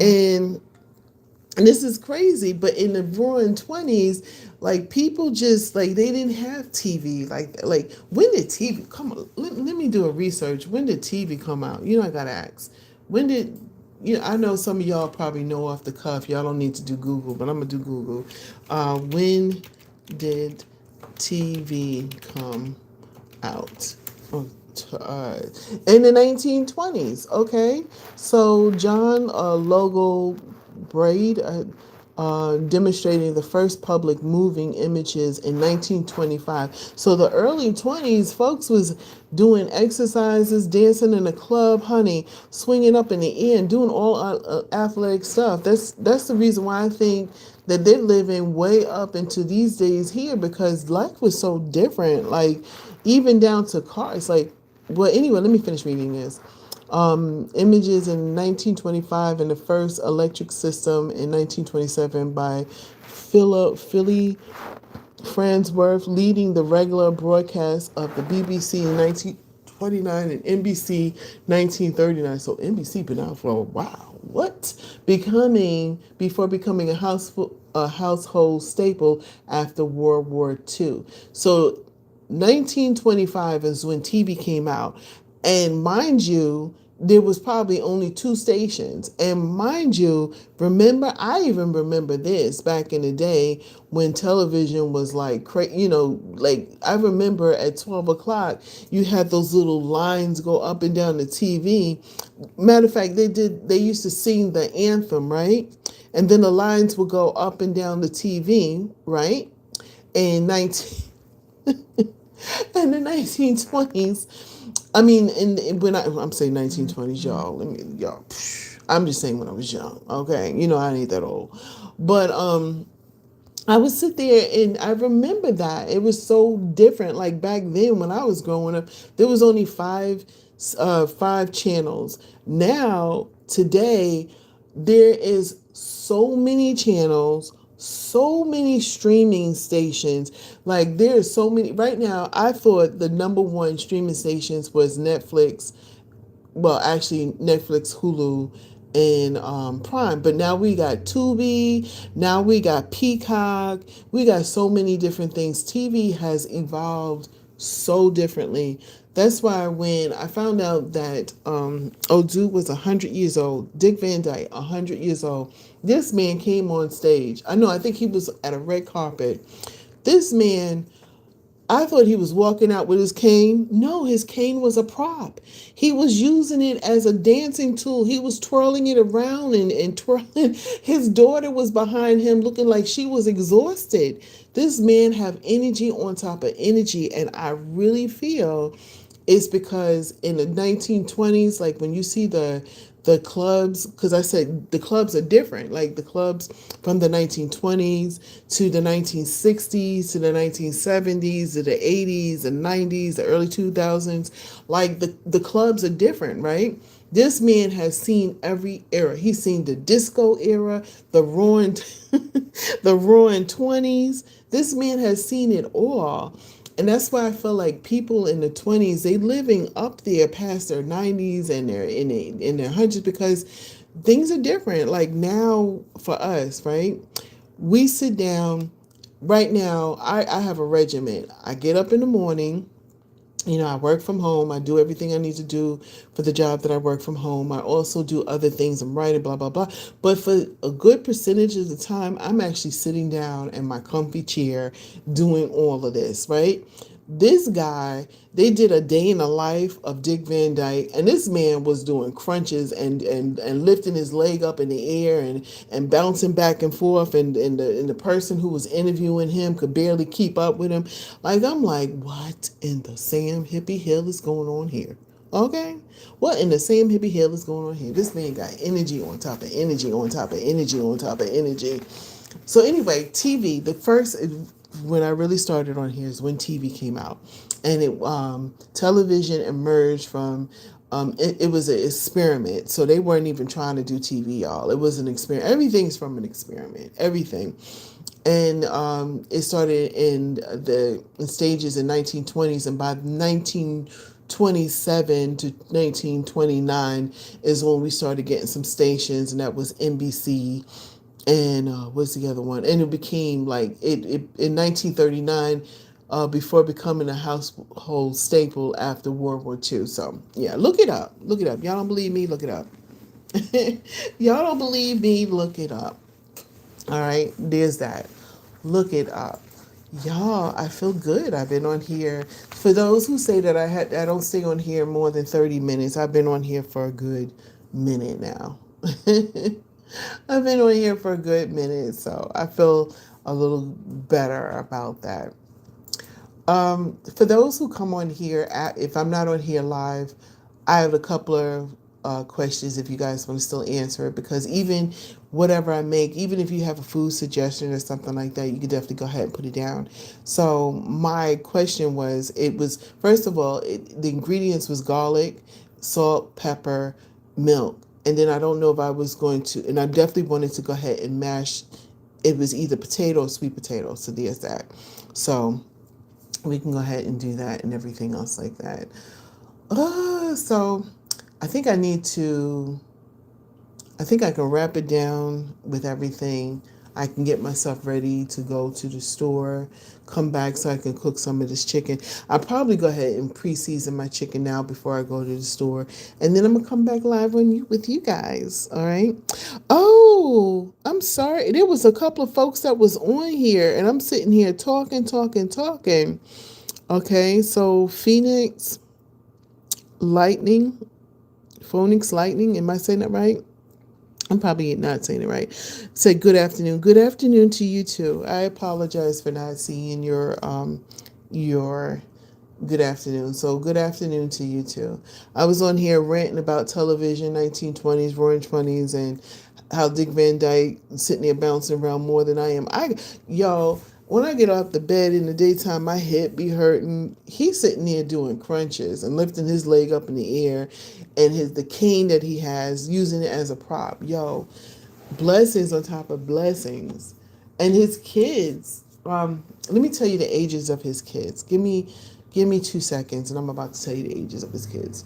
And this is crazy, but in the roaring 20s, like people just like they didn't have TV. Like when did TV come on? Let me do a research. When did TV come out? I gotta ask. When did I know some of y'all probably know off the cuff. Y'all don't need to do Google, but I'm gonna do Google. When did TV come out? Oh, in the 1920s. Okay, so John Logo Braid demonstrating the first public moving images in 1925. So the early 20s, folks was doing exercises, dancing in a club, honey, swinging up in the air, and doing all athletic stuff. That's the reason why I think that they're living way up into these days here because life was so different. Like even down to cars. Like, well, anyway, let me finish reading this. Images in 1925 and the first electric system in 1927 by Philly Farnsworth, leading the regular broadcast of the BBC in 1929 and NBC 1939. So NBC been out for a while. What? Becoming a household staple after World War II. So 1925 is when TV came out. And mind you, there was probably only two stations. And mind you, I even remember this back in the day when television was like, like I remember at 12 o'clock, you had those little lines go up and down the TV. Matter of fact, they used to sing the anthem, right? And then the lines would go up and down the TV, right? And 19 in the 1920s, I mean, when I'm saying 1920s, y'all, I'm just saying when I was young, okay? I ain't that old. But I would sit there and I remember that. It was so different. Like back then when I was growing up, there was only five channels. Now, today, there is so many channels, so many streaming stations. Like there's so many right now. I thought the number one streaming stations was Netflix, well, actually Netflix, Hulu, and Prime. But now we got Tubi. Now we got Peacock. We got so many different things. TV has evolved so differently. That's why when I found out that dude was 100 years old, Dick Van Dyke, 100 years old. This man came on stage. I think he was at a red carpet. This man, I thought he was walking out with his cane. No, his cane was a prop. He was using it as a dancing tool. He was twirling it around and twirling. His daughter was behind him looking like she was exhausted. This man have energy on top of energy, and I really feel it's because in the 1920s, like when you see the clubs, because I said the clubs are different, like the clubs from the 1920s to the 1960s to the 1970s to the 80s, the 90s, the early 2000s, like the clubs are different, right? This man has seen every era. He's seen the disco era, the roaring, the roaring 20s. This man has seen it all. And that's why I feel like people in the 20s, they living up there past their 90s and their in their hundreds, because things are different. Like now for us, right? We sit down right now. I have a regimen. I get up in the morning. I work from home. I do everything I need to do for the job that I work from home. I also do other things. I'm writing, blah, blah, blah. But for a good percentage of the time, I'm actually sitting down in my comfy chair doing all of this, right? This guy, they did a day in the life of Dick Van Dyke, and this man was doing crunches and lifting his leg up in the air and bouncing back and forth, and the person who was interviewing him could barely keep up with him. Like, I'm like, what in the Sam Hippie Hill is going on here? Okay? What in the Sam Hippie Hill is going on here? This man got energy on top of energy on top of energy on top of energy. So anyway, TV, the first, when I really started on here is when TV came out, and television emerged from, it was an experiment. So they weren't even trying to do TV, y'all. It was an experiment. Everything's from an experiment, everything. And it started in stages in 1920s, and by 1927 to 1929 is when we started getting some stations, and that was NBC. And what's the other one? And it became like it in 1939, before becoming a household staple after World War II. So yeah, look it up. Look it up. Y'all don't believe me? Look it up. Y'all don't believe me? Look it up. All right, there's that. Look it up. Y'all, I feel good. I've been on here. For those who say that I don't stay on here more than 30 minutes, I've been on here for a good minute now. I've been on here for a good minute, so I feel a little better about that. For those who come on here, if I'm not on here live, I have a couple of questions if you guys want to still answer it, because even whatever I make, even if you have a food suggestion or something like that, you can definitely go ahead and put it down. So my question was, first of all, the ingredients was garlic, salt, pepper, milk. And then I don't know if I was going to, and I definitely wanted to go ahead and mash, it was either potato or sweet potato. So there's that. So we can go ahead and do that and everything else like that. So I think I can wrap it down with everything. I can get myself ready to go to the store, come back so I can cook some of this chicken. I'll probably go ahead and pre-season my chicken now before I go to the store, and then I'm gonna come back live on you with you guys. All right. Oh, I'm sorry. There was a couple of folks that was on here, and I'm sitting here talking. Okay, so Lightning, Phoenix Lightning. Am I saying that right? I'm probably not saying it right. Say good afternoon. Good afternoon to you too. I apologize for not seeing your good afternoon. So good afternoon to you too. I was on here ranting about television, 1920s, roaring 20s, and how Dick Van Dyke sitting there bouncing around more than I am. Y'all, when I get off the bed in the daytime, my hip be hurting. He's sitting there doing crunches and lifting his leg up in the air, and the cane that he has, using it as a prop. Yo, blessings on top of blessings, and his kids. Let me tell you the ages of his kids. Give me 2 seconds, and I'm about to tell you the ages of his kids.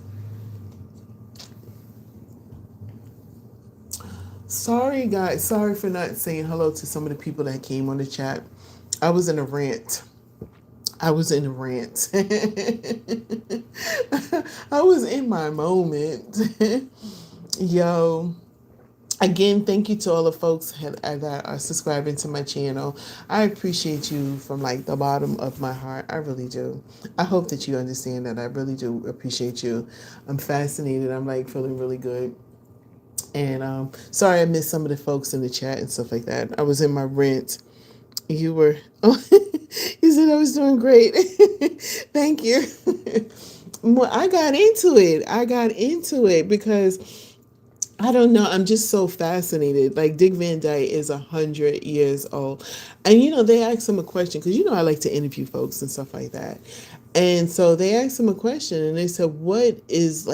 Sorry, guys. Sorry for not saying hello to some of the people that came on the chat. I was in a rant. I was in a rant. I was in my moment. Yo. Again, thank you to all the folks that are subscribing to my channel. I appreciate you from like the bottom of my heart. I really do. I hope that you understand that. I really do appreciate you. I'm fascinated. I'm like feeling really good. And sorry I missed some of the folks in the chat and stuff like that. I was in my rant. You were, oh, you said I was doing great. Thank you. Well, I got into it. Because I don't know. I'm just so fascinated. Like Dick Van Dyke is 100 years old, and they asked him a question because I like to interview folks and stuff like that. And so they asked him a question, and they said, what is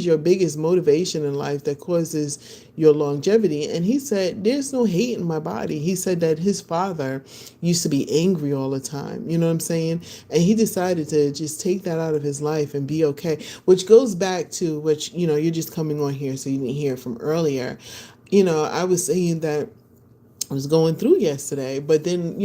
your biggest motivation in life that causes your longevity? And he said, there's no hate in my body. He said that his father used to be angry all the time. You know what I'm saying? And he decided to just take that out of his life and be okay, which goes back to which, you're just coming on here, so you didn't hear from earlier. I was saying that I was going through yesterday, but then,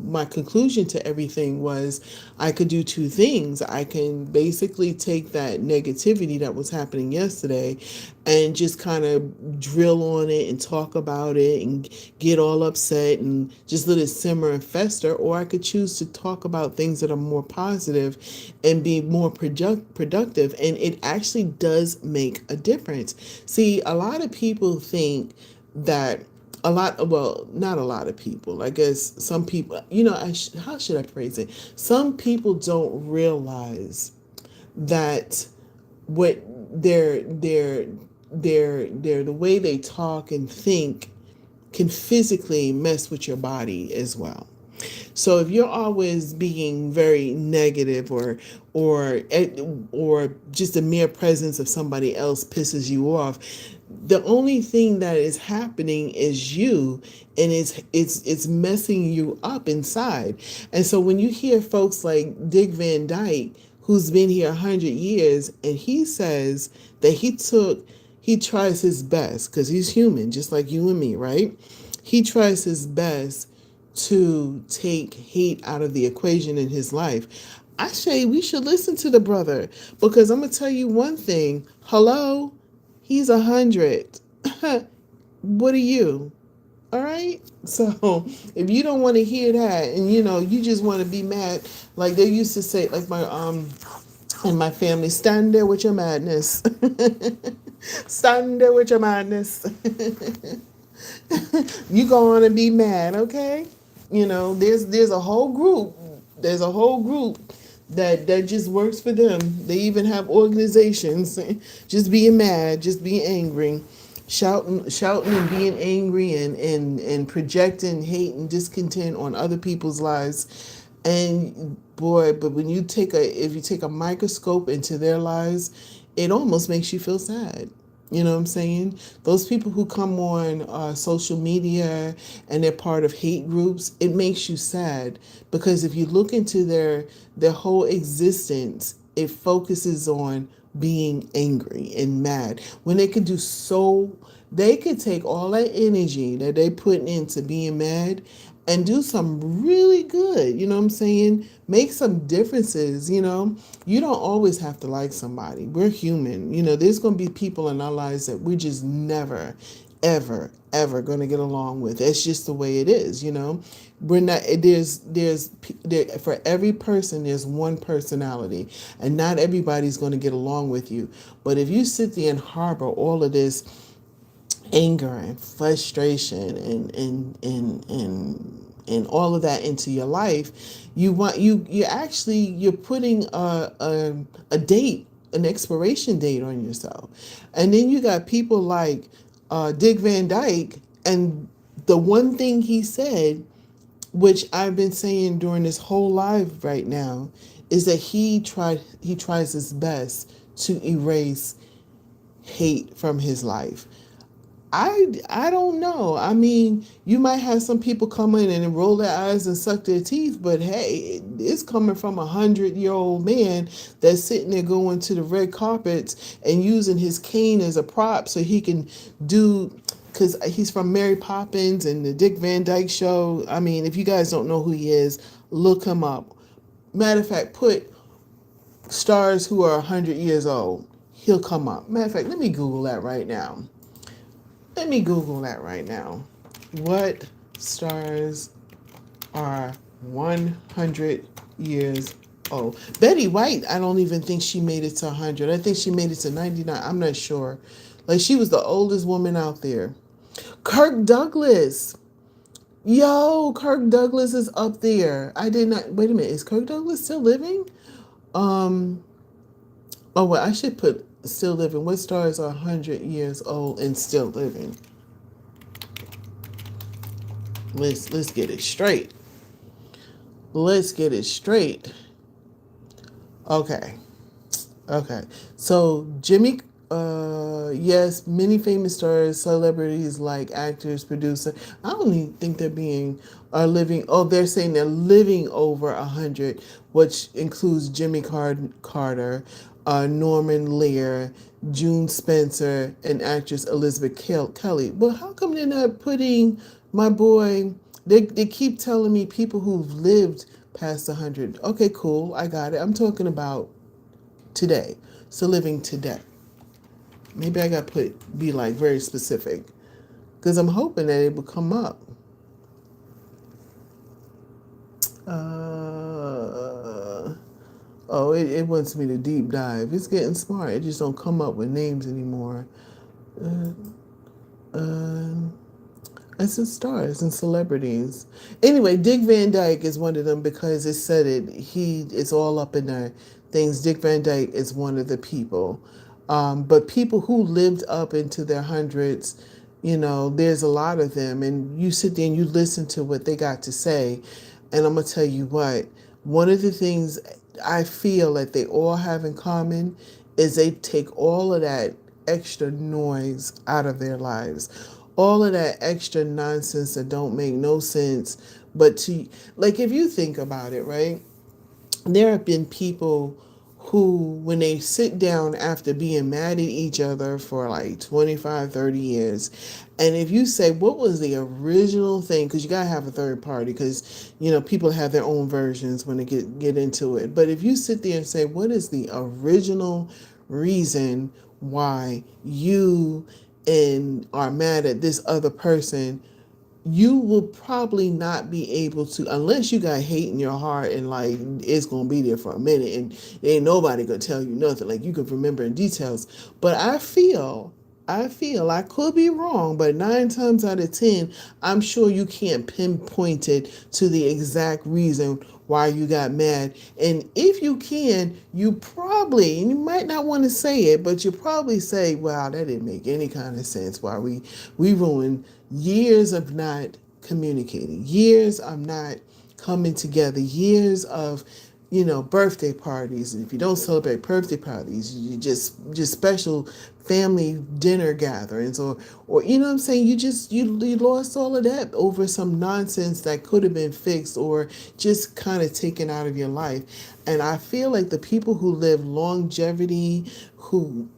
my conclusion to everything was I could do two things. I can basically take that negativity that was happening yesterday and just kind of drill on it and talk about it and get all upset and just let it simmer and fester, or I could choose to talk about things that are more positive and be more productive. And it actually does make a difference. See, a lot of people think that not a lot of people. I guess some people, how should I phrase it? Some people don't realize that what the way they talk and think can physically mess with your body as well. So if you're always being very negative or just the mere presence of somebody else pisses you off, the only thing that is happening is you, and it's messing you up inside. And so when you hear folks like Dick Van Dyke, who's been here 100 years, and he says that he tries his best, because he's human just like you and me, right? He tries his best to take hate out of the equation in his life. I say we should listen to the brother, because I'm gonna tell you one thing. Hello, he's 100. What are you? All right. So if you don't want to hear that, and you just want to be mad, like they used to say, like my in my family, stand there with your madness. Stand there with your madness. You go on and be mad, okay? There's a whole group. There's a whole group that just works for them. They even have organizations. Just being mad, just being angry, shouting and being angry and projecting hate and discontent on other people's lives. And boy, but when if you take a microscope into their lives, it almost makes you feel sad. You know what I'm saying? Those people who come on social media and they're part of hate groups, it makes you sad, because if you look into their whole existence, it focuses on being angry and mad when they can do so they could take all that energy that they putting into being mad and do some really good, you know what I'm saying? Make some differences, you know? You don't always have to like somebody. We're human. You know, there's going to be people in our lives that we're just never, ever going to get along with. It's just the way it is, you know? We're not, there, for every person, there's one personality, and not everybody's going to get along with you. But if you sit there and harbor all of this anger and frustration and all of that into your life, you're putting a date, an expiration date on yourself. And then you got people like Dick Van Dyke, and the one thing he said, which I've been saying during this whole live right now, is that he tries his best to erase hate from his life. I don't know. I mean, you might have some people come in and roll their eyes and suck their teeth, but hey, it's coming from 100-year-old man that's sitting there going to the red carpets and using his cane as a prop so he can do, because he's from Mary Poppins and the Dick Van Dyke Show. I mean, if you guys don't know who he is, look him up. Matter of fact, put stars who are 100 years old. He'll come up. Matter of fact, let me Google that right now. Let me Google that right now. What stars are 100 years old? Betty White, I don't even think she made it to 100. I think she made it to 99. I'm not sure. Like, she was the oldest woman out there. Kirk Douglas. Yo, Kirk Douglas is up there. I did not. Wait a minute. Is Kirk Douglas still living? Oh, well, I should put still living. What stars are 100 years old and still living? Let's get it straight. Let's get it straight. Okay. So Jimmy, yes, many famous stars, celebrities like actors, producer. I don't even think are living. Oh, they're saying they're living over 100, which includes Jimmy Carter, Norman Lear, June Spencer, and actress Elizabeth Kelly. Well, how come they're not putting my boy? They keep telling me people who've lived past 100. Okay, cool, I got it. I'm talking about today. So living today. Maybe I got to be like very specific, because I'm hoping that it will come up. It wants me to deep dive. It's getting smart. It just don't come up with names anymore. I said stars and celebrities. Anyway, Dick Van Dyke is one of them, because it said it. It's all up in there. Things. Dick Van Dyke is one of the people. But people who lived up into their hundreds, you know, there's a lot of them. And you sit there and you listen to what they got to say. And I'm going to tell you what, one of the things I feel that they all have in common is they take all of that extra noise out of their lives. All of that extra nonsense that don't make no sense. But like, if you think about it, right? There have been people who, when they sit down after being mad at each other for like 25, 30 years, and if you say, what was the original thing, because you got to have a third party, because, you know, people have their own versions when they get into it. But if you sit there and say, what is the original reason why you and are mad at this other person, you will probably not be able to, unless you got hate in your heart and like it's gonna be there for a minute and ain't nobody gonna tell you nothing, like you can remember in details. But I feel I could be wrong, but 9 times out of 10, I'm sure you can't pinpoint it to the exact reason why you got mad. And if you can, you probably, and you might not want to say it, but you probably say, wow, that didn't make any kind of sense. Why we ruined years of not communicating, years of not coming together, years of, you know, birthday parties. And if you don't celebrate birthday parties, you just special family dinner gatherings, or you know what I'm saying, you lost all of that over some nonsense that could have been fixed or just kind of taken out of your life. And I feel like the people who live longevity, who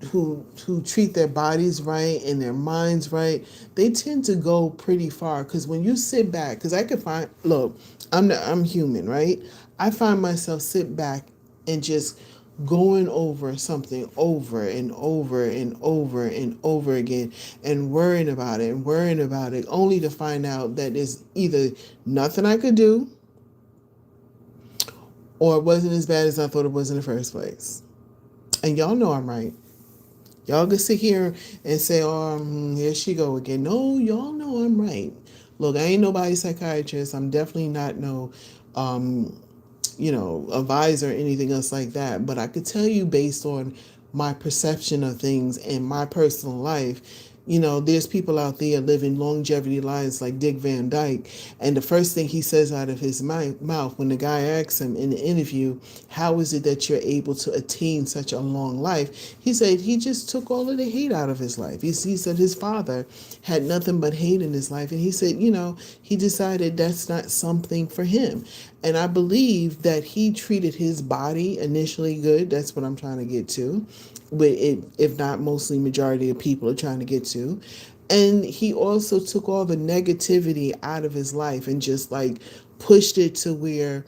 treat their bodies right and their minds right, they tend to go pretty far. Because when you sit back, because I could find, look, I'm human, right? I find myself sit back and just going over something over and over and over and over again, and worrying about it, only to find out that there's either nothing I could do, or it wasn't as bad as I thought it was in the first place. And y'all know I'm right. Y'all can sit here and say, "Oh, here she go again." No, y'all know I'm right. Look, I ain't nobody's psychiatrist. I'm definitely not no, um, advisor or anything else like that. But I could tell you based on my perception of things and my personal life. There's people out there living longevity lives like Dick Van Dyke, and the first thing he says out of his mouth when the guy asks him in the interview, "How is it that you're able to attain such a long life?" He said he just took all of the hate out of his life. He said his father had nothing but hate in his life, and he said, he decided that's not something for him. And I believe that he treated his body initially good. That's what I'm trying to get to. But if not mostly majority of people are trying to get to. And he also took all the negativity out of his life and just like pushed it to where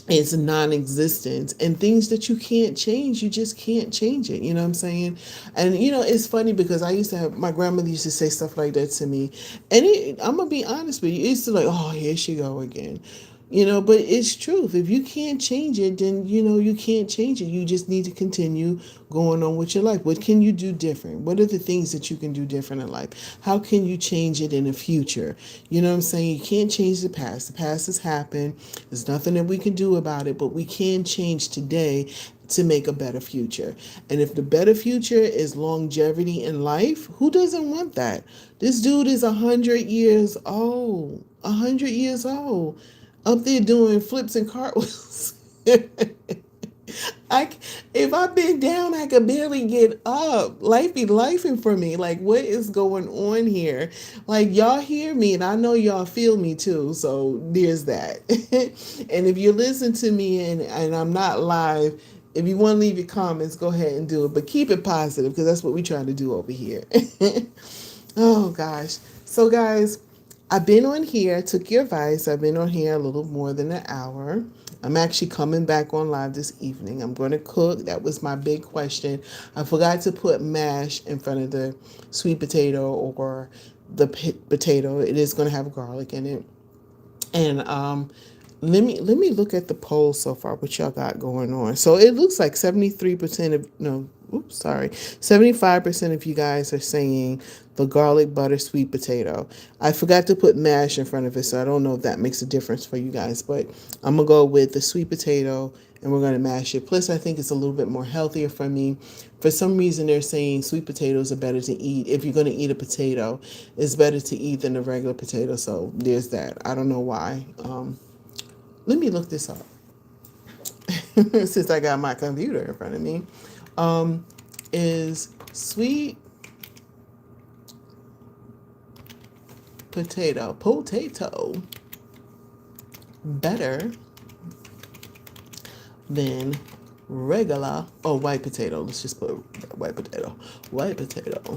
it's non-existent, and things that you can't change, you just can't change it. You know what I'm saying? And it's funny because I used to have, my grandmother used to say stuff like that to me, and I'm gonna be honest with you, it's like, oh, here she go again. But it's truth. If you can't change it, then you can't change it. You just need to continue going on with your life. What can you do different? What are the things that you can do different in life? How can you change it in the future? You know what I'm saying? You can't change the past. The past has happened. There's nothing that we can do about it, but we can change today to make a better future. And if the better future is longevity in life, who doesn't want that? This dude is 100 years old. 100 years old, up there doing flips and cartwheels. I, if I bend down, I could barely get up. Life be lifing for me. Like, what is going on here? Like, y'all hear me, and I know y'all feel me too. So there's that. And if you listen to me and I'm not live, if you want to leave your comments, go ahead and do it. But keep it positive, because that's what we're trying to do over here. Oh gosh. So guys, I've been on here, took your advice. I've been on here a little more than an hour. I'm actually coming back on live this evening. I'm going to cook. That was my big question. I forgot to put mash in front of the sweet potato or the potato. It is going to have garlic in it. And let me look at the poll so far, what y'all got going on. So it looks like 73% of, no, oops, sorry, 75% of you guys are saying the garlic butter sweet potato. I forgot to put mash in front of it, so I don't know if that makes a difference for you guys, but I'm gonna go with the sweet potato and we're gonna mash it. Plus, I think it's a little bit more healthier for me. For some reason, they're saying sweet potatoes are better to eat. If you're gonna eat a potato, it's better to eat than a regular potato. So there's that. I don't know why. Let me look this up since I got my computer in front of me. Is sweet potato better than regular or white potato? Let's just put white potato. White potato.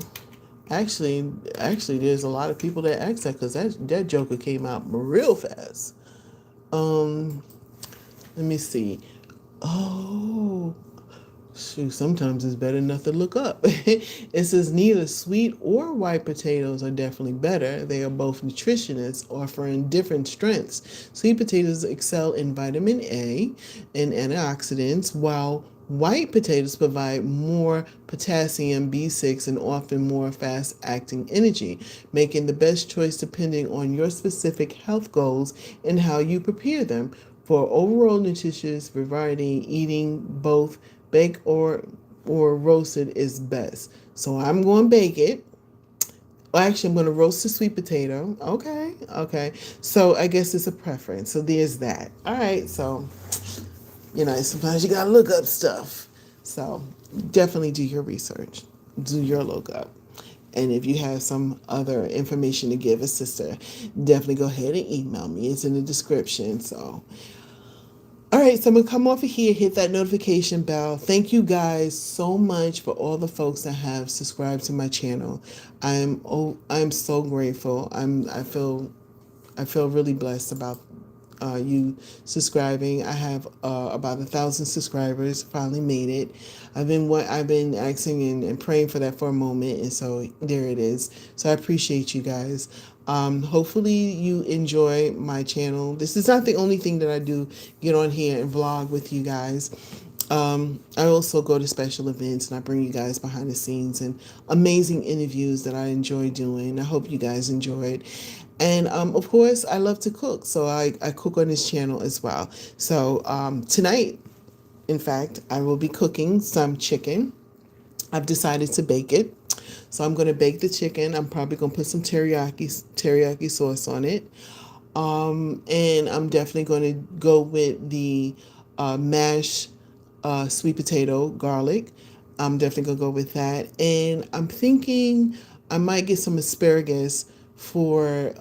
Actually, there's a lot of people that ask that, because that joker came out real fast. Let me see. Oh, shoot, sometimes it's better not to look up. It says neither sweet or white potatoes are definitely better. They are both nutritionists, offering different strengths. Sweet potatoes excel in vitamin A and antioxidants, while white potatoes provide more potassium, B6, and often more fast-acting energy, making the best choice depending on your specific health goals and how you prepare them. For overall nutritious variety, eating both baked or roasted is best. So I'm going to bake it. Well, actually, I'm going to roast the sweet potato. Okay. So I guess it's a preference. So there's that. All right. So, sometimes you got to look up stuff. So definitely do your research. do your logo. And if you have some other information to give a sister, definitely go ahead and email me. It's in the description. So, all right, so I'm gonna come off of here, hit that notification bell. Thank you guys so much for all the folks that have subscribed to my channel. I'm so grateful. I feel really blessed about you subscribing. I have about 1,000 subscribers. Finally made it. I've been asking and praying for that for a moment, and so there it is. So I appreciate you guys. Hopefully you enjoy my channel. This is not the only thing that I do. Get on here and vlog with you guys. I also go to special events and I bring you guys behind the scenes and amazing interviews that I enjoy doing. I hope you guys enjoy it. And of course, I love to cook, so I cook on this channel as well. So tonight, in fact, I will be cooking some chicken. I've decided to bake it. So I'm going to bake the chicken. I'm probably going to put some teriyaki sauce on it. And I'm definitely going to go with the mashed sweet potato garlic. I'm definitely going to go with that. And I'm thinking I might get some asparagus for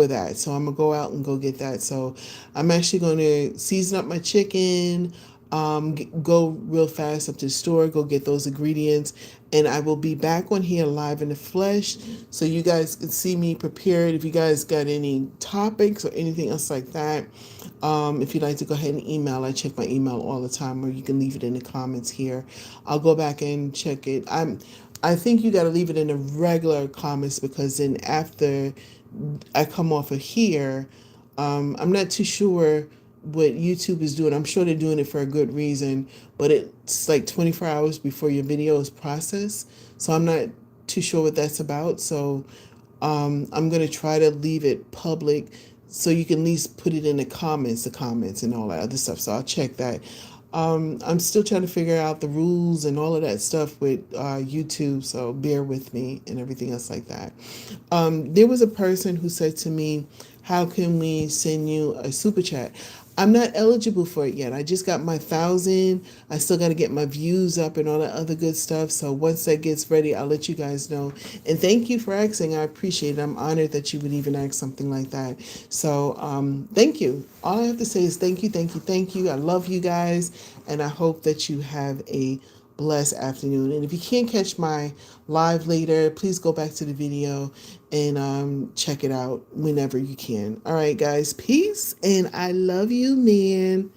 that. So I'm gonna go out and go get that. So I'm actually going to season up my chicken, go real fast up to the store, go get those ingredients, and I will be back on here live in the flesh so you guys can see me prepared. If you guys got any topics or anything else like that, if you'd like to go ahead and email, I check my email all the time, or you can leave it in the comments here. I'll go back and check it. I think you got to leave it in the regular comments because then after I come off of here, I'm not too sure what YouTube is doing. I'm sure they're doing it for a good reason, but it's like 24 hours before your video is processed. So I'm not too sure what that's about. So I'm going to try to leave it public so you can at least put it in the comments and all that other stuff. So I'll check that. I'm still trying to figure out the rules and all of that stuff with YouTube, so bear with me and everything else like that. There was a person who said to me, how can we send you a super chat? I'm not eligible for it yet. I just got my 1,000. I still got to get my views up and all that other good stuff. So once that gets ready, I'll let you guys know. And thank you for asking. I appreciate it. I'm honored that you would even ask something like that. So thank you. All I have to say is thank you, thank you, thank you. I love you guys. And I hope that you have a blessed afternoon. And if you can't catch my live later, please go back to the video and check it out whenever you can. All right, guys, peace. And I love you, man.